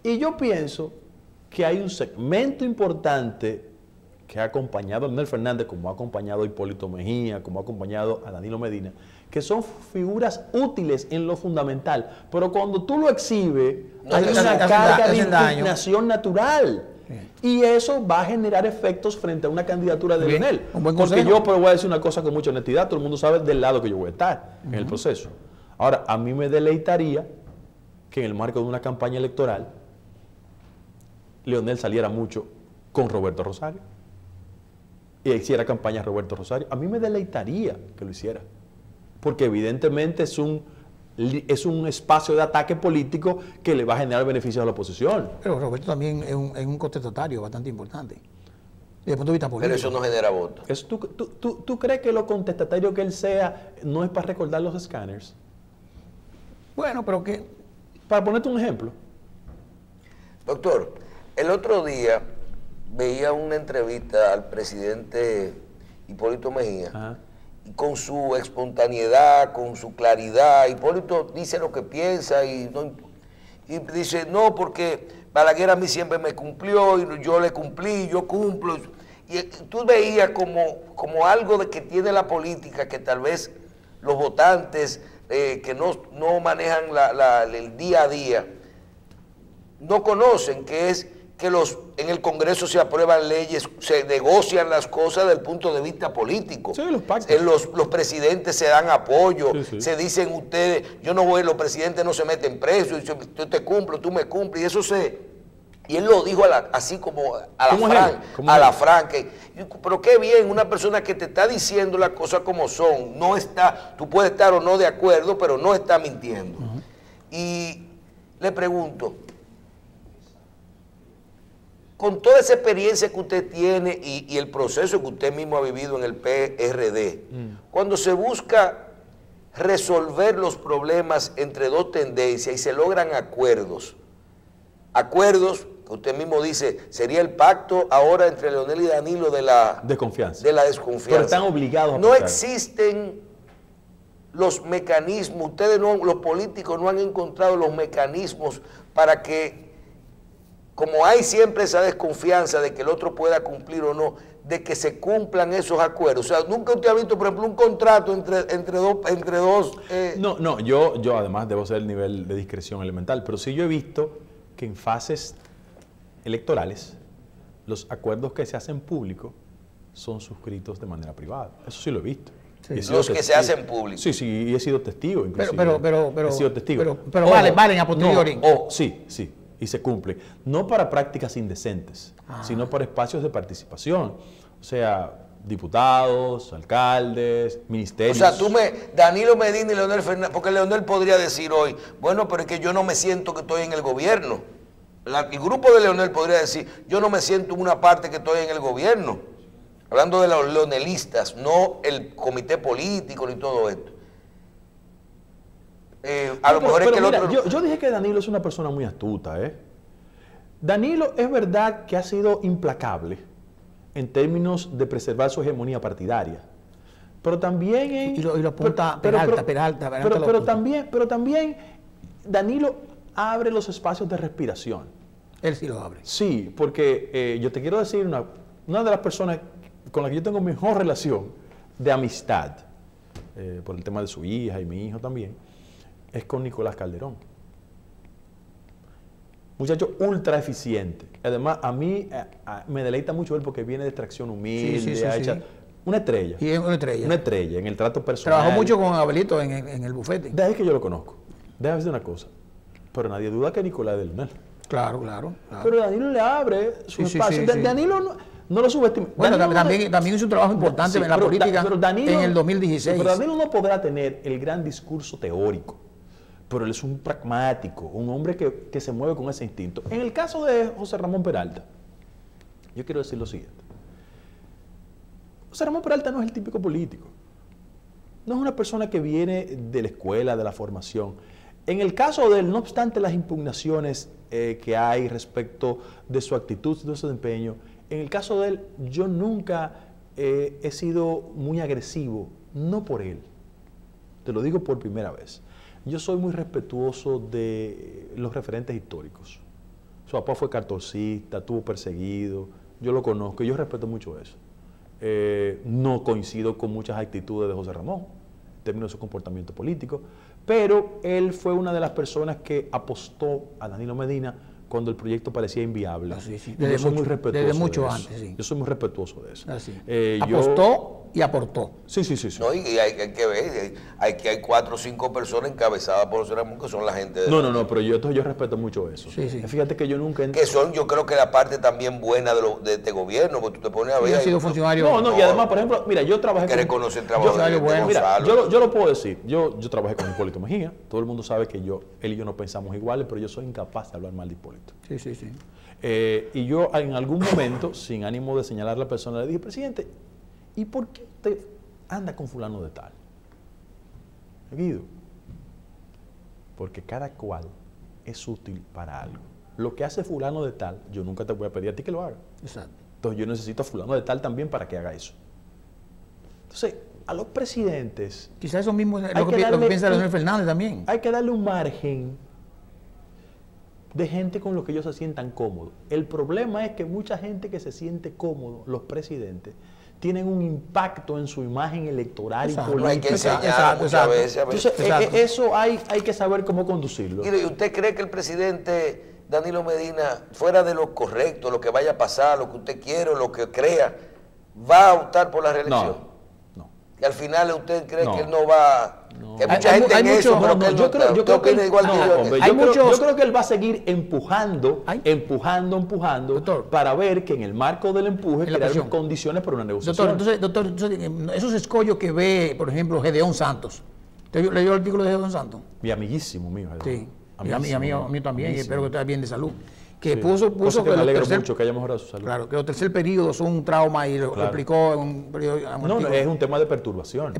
Y yo pienso que hay un segmento importante que ha acompañado a Leonel Fernández, como ha acompañado a Hipólito Mejía, como ha acompañado a Danilo Medina, que son figuras útiles en lo fundamental, pero cuando tú lo exhibes, hay una carga de impugnación natural. Y eso va a generar efectos frente a una candidatura de Leonel. Porque yo voy a decir una cosa con mucha honestidad, todo el mundo sabe del lado que yo voy a estar en el proceso. Ahora, a mí me deleitaría que en el marco de una campaña electoral, Leonel saliera mucho con Roberto Rosario y hiciera campaña a Roberto Rosario. A mí me deleitaría que lo hiciera, porque evidentemente es un espacio de ataque político que le va a generar beneficios a la oposición. Pero Roberto también es un contestatario bastante importante, desde el punto de vista político. Pero eso no genera votos. ¿Tú crees que lo contestatario que él sea no es para recordar los escáneres? Bueno, pero que... Para ponerte un ejemplo. Doctor, el otro día veía una entrevista al presidente Hipólito Mejía. Ajá. Con su espontaneidad, con su claridad. Hipólito dice lo que piensa y dice, no, porque Balaguer a mí siempre me cumplió y yo le cumplí, yo cumplo. Y tú veías como algo de que tiene la política, que tal vez los votantes que no manejan el día a día, no conocen, que es que en el Congreso se aprueban leyes, se negocian las cosas desde el punto de vista político. Sí, los pactos. Los presidentes se dan apoyo, sí. Se dicen ustedes, los presidentes no se meten presos, yo te cumplo, tú me cumples, y eso y él lo dijo así como a la franca. Pero qué bien, una persona que te está diciendo las cosas como son, tú puedes estar o no de acuerdo, pero no está mintiendo. Y le pregunto, con toda esa experiencia que usted tiene y el proceso que usted mismo ha vivido en el PRD, cuando se busca resolver los problemas entre dos tendencias y se logran acuerdos que usted mismo dice, sería el pacto ahora entre Leonel y Danilo de la desconfianza. Pero están obligados a no existen los mecanismos, los políticos no han encontrado los mecanismos para que, como hay siempre esa desconfianza de que el otro pueda cumplir o no, de que se cumplan esos acuerdos. O sea, nunca usted ha visto, por ejemplo, un contrato entre dos... No, yo además debo ser el nivel de discreción elemental, pero sí yo he visto que en fases electorales los acuerdos que se hacen públicos son suscritos de manera privada. Eso sí lo he visto. Sí. Los que se hacen públicos. Sí, sí, y he sido testigo inclusive. Pero he sido testigo. Pero valen a posteriori. Sí, sí, y se cumple. No para prácticas indecentes, sino para espacios de participación. O sea, diputados, alcaldes, ministerios. O sea, Danilo Medina y Leonel Fernández, porque Leonel podría decir hoy, bueno, pero es que yo no me siento que estoy en el gobierno. El grupo de Leonel podría decir, yo no me siento en una parte que estoy en el gobierno. Hablando de los leonelistas, no el comité político ni todo esto. A lo mejor es que el otro... Yo dije que Danilo es una persona muy astuta, ¿eh? Danilo es verdad que ha sido implacable en términos de preservar su hegemonía partidaria. Pero también en... Y lo apunta Peralta. Pero también Danilo abre los espacios de respiración. Él sí lo abre. Sí, porque yo te quiero decir, una de las personas con la que yo tengo mejor relación de amistad, por el tema de su hija y mi hijo también, es con Nicolás Calderón. Muchacho ultra eficiente. Además, a mí me deleita mucho él porque viene de extracción humilde, sí. Una estrella. Y es una estrella. Una estrella en el trato personal. Trabajó mucho con Abelito en el bufete. Desde que yo lo conozco. Déjame decir una cosa. Pero nadie duda que Nicolás es de Leonel. Claro. Pero Danilo le abre su espacio. Danilo no lo subestima. Bueno, también hizo un trabajo importante en la política en el 2016. Pero Danilo no podrá tener el gran discurso teórico, pero él es un pragmático, un hombre que se mueve con ese instinto. En el caso de José Ramón Peralta, yo quiero decir lo siguiente. José Ramón Peralta no es el típico político. No es una persona que viene de la escuela, de la formación. En el caso de él, no obstante las impugnaciones que hay respecto de su actitud, de su desempeño, en el caso de él, yo nunca he sido muy agresivo, no por él. Te lo digo por primera vez. Yo soy muy respetuoso de los referentes históricos. Su papá fue cartorcista, estuvo perseguido, yo lo conozco y yo respeto mucho eso. No coincido con muchas actitudes de José Ramón, en términos de su comportamiento político, pero él fue una de las personas que apostó a Danilo Medina cuando el proyecto parecía inviable. Yo soy muy respetuoso desde mucho antes. Sí. Yo soy muy respetuoso de eso. Apostó y aportó. Sí. No, y hay que ver, que hay 4 o 5 personas encabezadas por José Ramón que son la gente de... No, pero yo respeto mucho eso. Sí. Fíjate que yo nunca... Que son, yo creo que la parte también buena de este gobierno, porque tú te pones a ver... Yo he sido funcionario... No, y además, por ejemplo, mira, yo trabajé que reconoce el trabajo de Gonzalo. Mira, yo lo puedo decir. Yo trabajé con Hipólito Mejía. Todo el mundo sabe que él y yo no pensamos iguales, pero yo soy incapaz de hablar mal de Hipólito. Sí. Y yo en algún momento, sin ánimo de señalar a la persona, le dije, presidente, ¿y por qué usted anda con fulano de tal? Guido, porque cada cual es útil para algo. Lo que hace fulano de tal, yo nunca te voy a pedir a ti que lo haga. Exacto. Entonces yo necesito a fulano de tal también para que haga eso. Entonces, a los presidentes... Quizás eso mismo es lo que piensa Leonel Fernández también. Hay que darle un margen de gente con lo que ellos se sientan cómodos. El problema es que mucha gente que se siente cómodo, los presidentes, tienen un impacto en su imagen electoral y política. Hay que enseñar muchas veces. Entonces, eso hay que saber cómo conducirlo. ¿Y usted cree que el presidente Danilo Medina, fuera de lo correcto, lo que vaya a pasar, lo que usted quiere, lo que crea, va a optar por la reelección? No. Y al final usted cree que él no va... Que hay mucha gente en mucho, eso, pero que él yo creo que igual yo creo que él va a seguir empujando, Doctor, para ver que en el marco del empuje crear condiciones para una negociación. Doctor, entonces, esos escollos que ve, por ejemplo, Gedeón Santos. ¿Usted leyó el artículo de Gedeón Santos? Mi amiguísimo mío. Sí, a mí también, y espero que esté bien de salud. Que sí. puso que me alegro mucho que haya mejorado su salud. Claro, que los tercer periodos son un trauma y lo explicó en un periodo. No, es un tema de perturbación.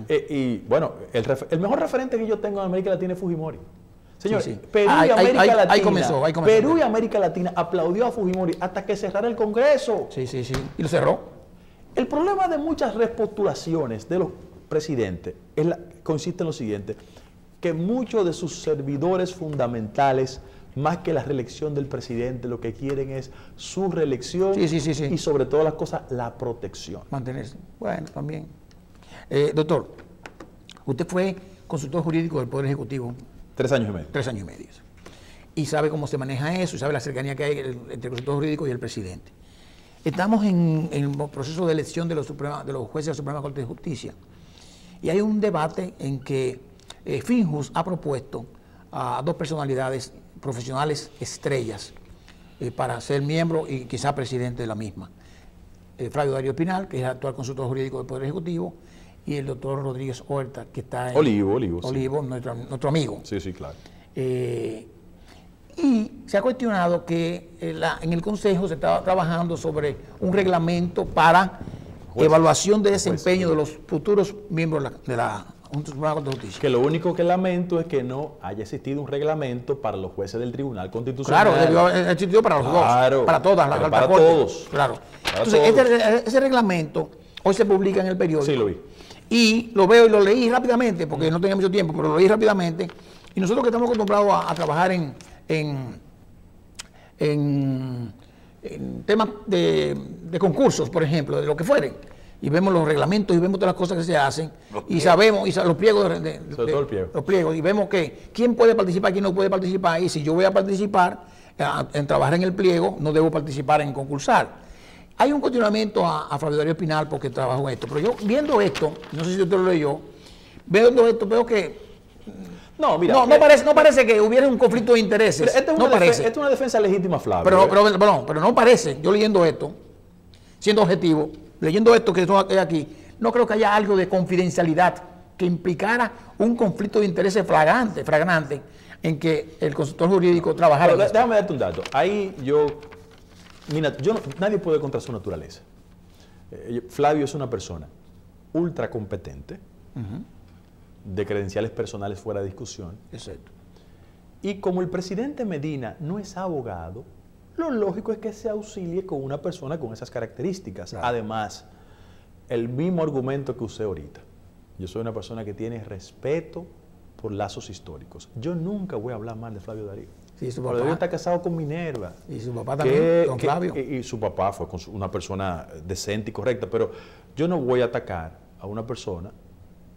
Y bueno, el mejor referente que yo tengo en América Latina es Fujimori. Señor, Perú y América Latina aplaudió a Fujimori hasta que cerrara el Congreso. Sí. Y lo cerró. El problema de muchas repostulaciones de los presidentes consiste en lo siguiente, que muchos de sus servidores fundamentales, más que la reelección del presidente, lo que quieren es su reelección y sobre todas las cosas, la protección. Mantenerse. Bueno, también. Doctor, usted fue consultor jurídico del Poder Ejecutivo. 3 años y medio. 3 años y medio. Y sabe cómo se maneja eso, y sabe la cercanía que hay entre el consultor jurídico y el presidente. Estamos en el proceso de elección de los jueces de la Suprema Corte de Justicia. Y hay un debate en que Finjus ha propuesto a dos personalidades profesionales estrellas para ser miembro y quizá presidente de la misma. Flavio Darío Espinal, que es actual consultor jurídico del Poder Ejecutivo, y el doctor Rodríguez Horta, que está en Olivo, sí. nuestro amigo. Sí, sí, claro. Y se ha cuestionado que en el Consejo se estaba trabajando sobre un reglamento para evaluación de desempeño de los futuros miembros de la Suprema Corte de Justicia. Que lo único que lamento es que no haya existido un reglamento para los jueces del Tribunal Constitucional. Claro, debió haber existido para los dos, para todas las para cortes. Todos. Claro. Para Entonces, todos. ese reglamento hoy se publica en el periódico. Sí, lo vi. Y lo veo y lo leí rápidamente, porque no tenía mucho tiempo, pero lo leí rápidamente. Y nosotros que estamos acostumbrados a trabajar en temas de concursos, por ejemplo, de lo que fuere, y vemos los reglamentos y vemos todas las cosas que se hacen, y sabemos, los pliegos sobre todo el pliego. Los pliegos, y vemos que quién puede participar, quién no puede participar, y si yo voy a participar en trabajar en el pliego, no debo participar en concursar. Hay un cuestionamiento a Flavio Darío Espinal porque trabajo en esto, pero yo viendo esto, no sé si usted lo leyó, viendo esto veo que no, mira, no parece que hubiera un conflicto de intereses. Esta es una defensa legítima, Flavio. Pero no parece, yo leyendo esto, siendo objetivo, leyendo esto que es aquí, no creo que haya algo de confidencialidad que implicara un conflicto de intereses flagrante en que el consultor jurídico trabajara. Déjame darte un dato. Ahí nadie puede contra su naturaleza. Flavio es una persona ultra competente, de credenciales personales fuera de discusión. Exacto. Y como el presidente Medina no es abogado, lo lógico es que se auxilie con una persona con esas características. Claro. Además, el mismo argumento que usé ahorita. Yo soy una persona que tiene respeto por lazos históricos. Yo nunca voy a hablar mal de Flavio Darío. Sí, su papá. Flavio está casado con Minerva. Y su papá también, don Flavio. Y su papá fue una persona decente y correcta, pero yo no voy a atacar a una persona,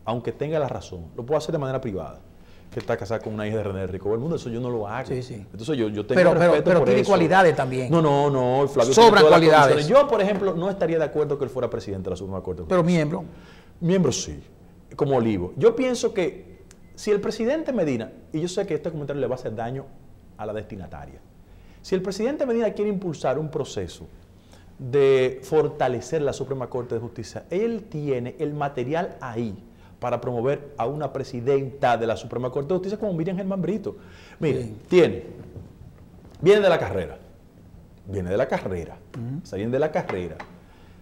aunque tenga la razón. Lo puedo hacer de manera privada, que está casada con una hija de René Rico del Mundo. Eso yo no lo hago. Sí, sí. Entonces yo tengo respeto pero por tiene eso. Cualidades también. No, Flavio sobran cualidades. Yo, por ejemplo, no estaría de acuerdo que él fuera presidente de la Suprema Corte. Pero miembro. Miembro sí, como Olivo. Yo pienso que si el presidente Medina, y yo sé que este comentario le va a hacer daño a la destinataria, si el presidente Medina quiere impulsar un proceso de fortalecer la Suprema Corte de Justicia, él tiene el material ahí para promover a una presidenta de la Suprema Corte de Justicia como Miriam Germán Brito. Mire, viene de la carrera, salen de la carrera,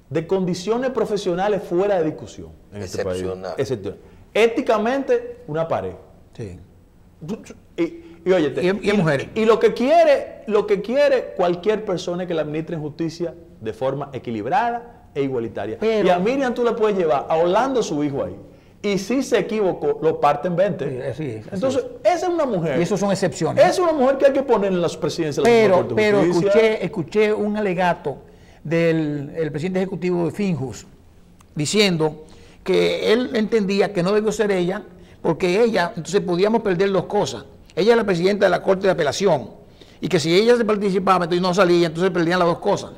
de condiciones profesionales fuera de discusión en este país. Excepcional. Éticamente, una pared. Sí. Y óyete, y mujeres. Y lo que quiere cualquier persona que la administre en justicia de forma equilibrada e igualitaria. Pero, y a Miriam tú le puedes llevar a Orlando, su hijo, ahí. Y si se equivocó, lo parten 20. Sí, entonces, esa es una mujer. Y eso son excepciones. Es una mujer que hay que poner en las presidencias de la Corte de Justicia. Pero escuché un alegato del presidente ejecutivo de Finjus diciendo que él entendía que no debió ser ella, porque ella, entonces podíamos perder dos cosas. Ella es la presidenta de la Corte de Apelación, y que si ella se participaba, entonces no salía, entonces perdían las dos cosas.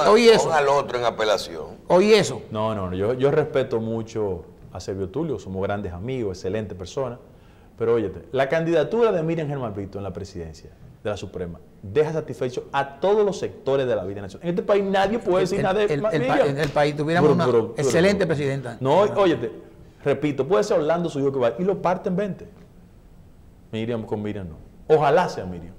Oí eso. Al otro en apelación. Oí eso. No, yo respeto mucho a Servio Tulio, somos grandes amigos, excelente persona, pero óyete, la candidatura de Miriam Germán Brito en la presidencia de la Suprema deja satisfecho a todos los sectores de la vida nacional. En este país nadie puede decir nada de Miriam. En el país tuviéramos una excelente presidenta. No, óyete, repito, puede ser Orlando su hijo que va y lo parten 20. Miriam con Miriam no. Ojalá sea Miriam.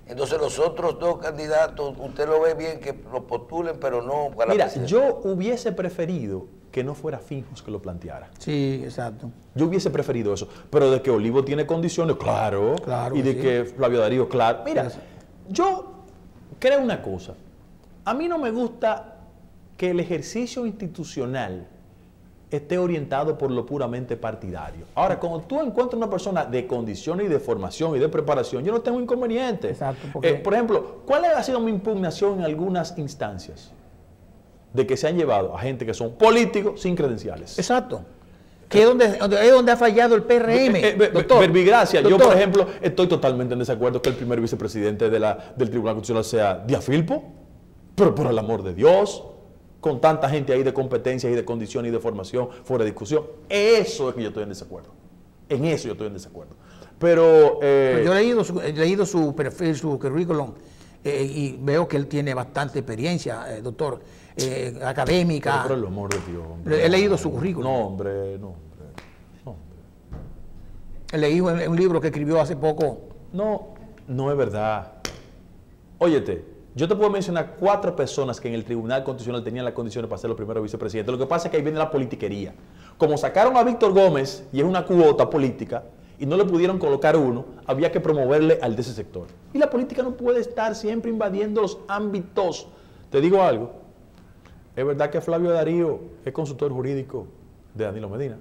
Entonces los otros dos candidatos, usted lo ve bien que lo postulen, pero no para Mira, la presidencia. yo hubiese preferido que no fuera Finjus que lo planteara. Sí, exacto. Yo hubiese preferido eso. Pero de que Olivo tiene condiciones, claro. Y de que Flavio Darío, claro. Mira, yo creo una cosa. A mí no me gusta que el ejercicio institucional esté orientado por lo puramente partidario. Ahora, cuando tú encuentras una persona de condiciones y de formación y de preparación, yo no tengo inconveniente. Exacto. Por ejemplo, ¿cuál ha sido mi impugnación en algunas instancias? De que se han llevado a gente que son políticos sin credenciales. Exacto. Que es donde ha fallado el PRM, doctor. Verbigracia, yo por ejemplo estoy totalmente en desacuerdo que el primer vicepresidente del Tribunal Constitucional sea Díaz Filpo, pero por el amor de Dios. con tanta gente ahí de competencias y de condiciones y de formación fuera de discusión. Eso es que yo estoy en desacuerdo. En eso yo estoy en desacuerdo. Pero yo he leído su perfil, su currículum, y veo que él tiene bastante experiencia, doctor, académica. Pero el amor de Dios, hombre. He leído su currículum. No, hombre. Leí un libro que escribió hace poco. No es verdad. Óyete, yo te puedo mencionar 4 personas que en el Tribunal Constitucional tenían las condiciones para ser los primeros vicepresidentes. Lo que pasa es que ahí viene la politiquería. Como sacaron a Víctor Gómez, y es una cuota política, y no le pudieron colocar uno, había que promoverle al de ese sector. Y la política no puede estar siempre invadiendo los ámbitos. Te digo algo, es verdad que Flavio Darío es consultor jurídico de Danilo Medina,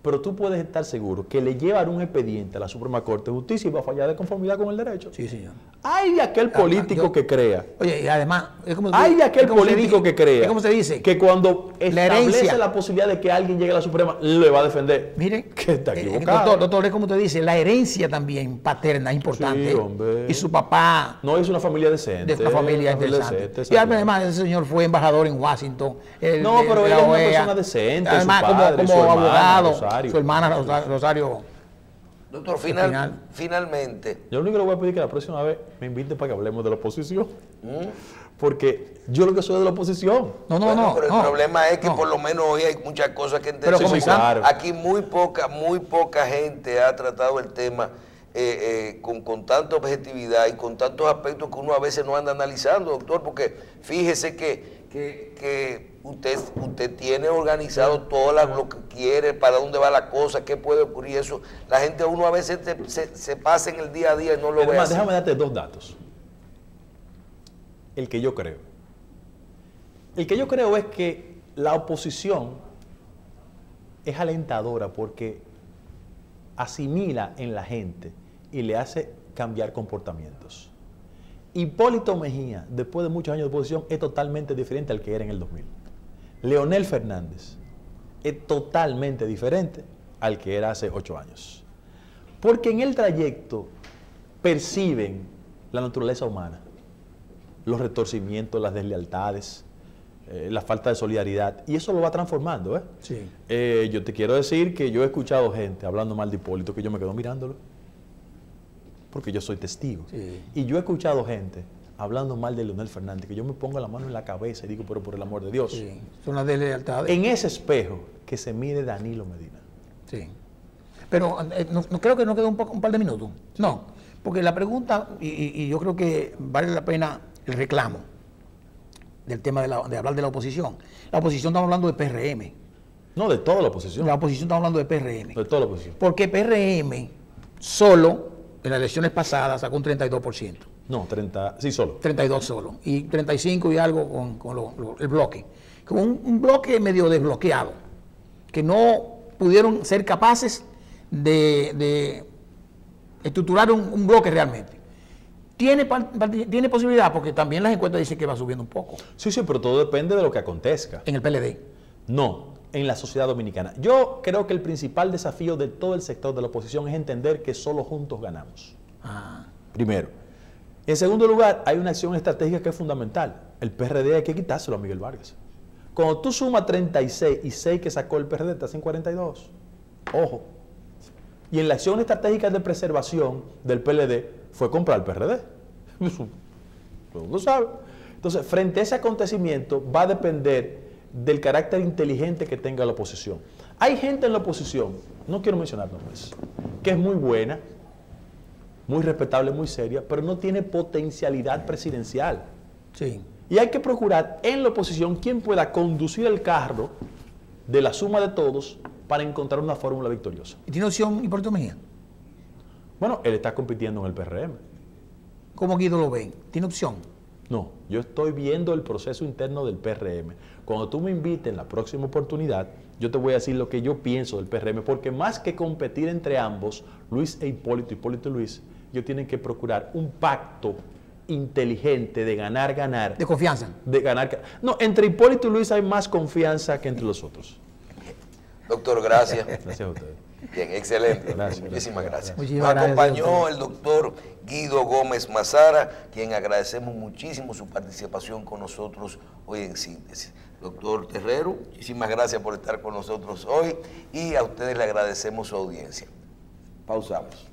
pero tú puedes estar seguro que le llevan un expediente a la Suprema Corte de Justicia y va a fallar de conformidad con el derecho. Sí, señor. Hay de aquel político que crea. Oye, y además, es como Hay de aquel político que crea. Es como se dice. Que cuando establece herencia, la posibilidad de que alguien llegue a la Suprema, le va a defender. Miren, que está equivocado. Doctor, es como te dice, la herencia también paterna es importante. Sí, hombre. Y su papá. No es una familia decente. De una familia interesante. Y además, ese señor fue embajador en Washington. No, pero él es una persona decente. Además, su padre, como abogado, Rosario. su hermana Rosario. Doctor, finalmente. Yo lo único que le voy a pedir es que la próxima vez me invite para que hablemos de la oposición. Porque yo lo que soy de la oposición. No. Pero el problema es que por lo menos hoy hay muchas cosas que entender. Pero claro. Aquí muy poca gente ha tratado el tema con tanta objetividad y con tantos aspectos que uno a veces no anda analizando, doctor, porque fíjese que usted tiene organizado todo lo que quiere, para dónde va la cosa, qué puede ocurrir, eso. La gente, uno a veces se pasa en el día a día y no lo ve así. Déjame darte 2 datos. El que yo creo. El que yo creo es que la oposición es alentadora porque asimila en la gente y le hace cambiar comportamientos. Hipólito Mejía, después de muchos años de oposición, es totalmente diferente al que era en el 2000. Leonel Fernández es totalmente diferente al que era hace 8 años. Porque en el trayecto perciben la naturaleza humana, los retorcimientos, las deslealtades, la falta de solidaridad, y eso lo va transformando. Sí. Yo te quiero decir que yo he escuchado gente hablando mal de Hipólito, que yo me quedo mirándolo, porque yo soy testigo. Sí. Y yo he escuchado gente hablando mal de Leonel Fernández, que yo me pongo la mano en la cabeza y digo, pero por el amor de Dios. Sí. Son las deslealtades. En ese espejo que se mire Danilo Medina. Sí. Pero no creo que nos quede un par de minutos. Sí. No, porque la pregunta, y yo creo que vale la pena el reclamo del tema de hablar de la oposición. La oposición, estamos hablando de PRM. No, de toda la oposición. La oposición, estamos hablando de PRM. De toda la oposición. Porque PRM solo, en las elecciones pasadas, sacó un 32%. No, 30, sí, solo. 32 solo. Y 35 y algo con el bloque. Con un bloque medio desbloqueado, que no pudieron ser capaces de estructurar un bloque realmente. Tiene posibilidad, porque también las encuestas dicen que va subiendo un poco. Sí, pero todo depende de lo que acontezca. En el PLD. No, en la sociedad dominicana. Yo creo que el principal desafío de todo el sector de la oposición es entender que solo juntos ganamos. Primero. En segundo lugar, hay una acción estratégica que es fundamental. El PRD hay que quitárselo a Miguel Vargas. Cuando tú sumas 36 y 6 que sacó el PRD, te hacen 42. Ojo. Y en la acción estratégica de preservación del PLD fue comprar el PRD. Todo el mundo sabe. Entonces, frente a ese acontecimiento va a depender del carácter inteligente que tenga la oposición. Hay gente en la oposición, no quiero mencionar nombres, que es muy buena, muy respetable, muy seria, pero no tiene potencialidad presidencial. Sí. Y hay que procurar en la oposición quién pueda conducir el carro de la suma de todos para encontrar una fórmula victoriosa. ¿Y tiene opción Hipólito Mejía? Bueno, él está compitiendo en el PRM. ¿Cómo Guido lo ve? ¿Tiene opción? No, yo estoy viendo el proceso interno del PRM. Cuando tú me invites en la próxima oportunidad, yo te voy a decir lo que yo pienso del PRM, porque más que competir entre ambos, Luis e Hipólito, Hipólito y Luis, ellos tienen que procurar un pacto inteligente de ganar. ¿De confianza? De ganar. No, entre Hipólito y Luis hay más confianza que entre los otros. Doctor, gracias. Gracias a ustedes. Bien, excelente. Gracias, Muchísimas gracias. Muchísimas Nos gracias, acompañó doctor. el doctor Guido Gómez Mazara, quien agradecemos muchísimo su participación con nosotros hoy en Síntesis. Doctor Terrero, muchísimas gracias por estar con nosotros hoy y a ustedes le agradecemos su audiencia. Pausamos.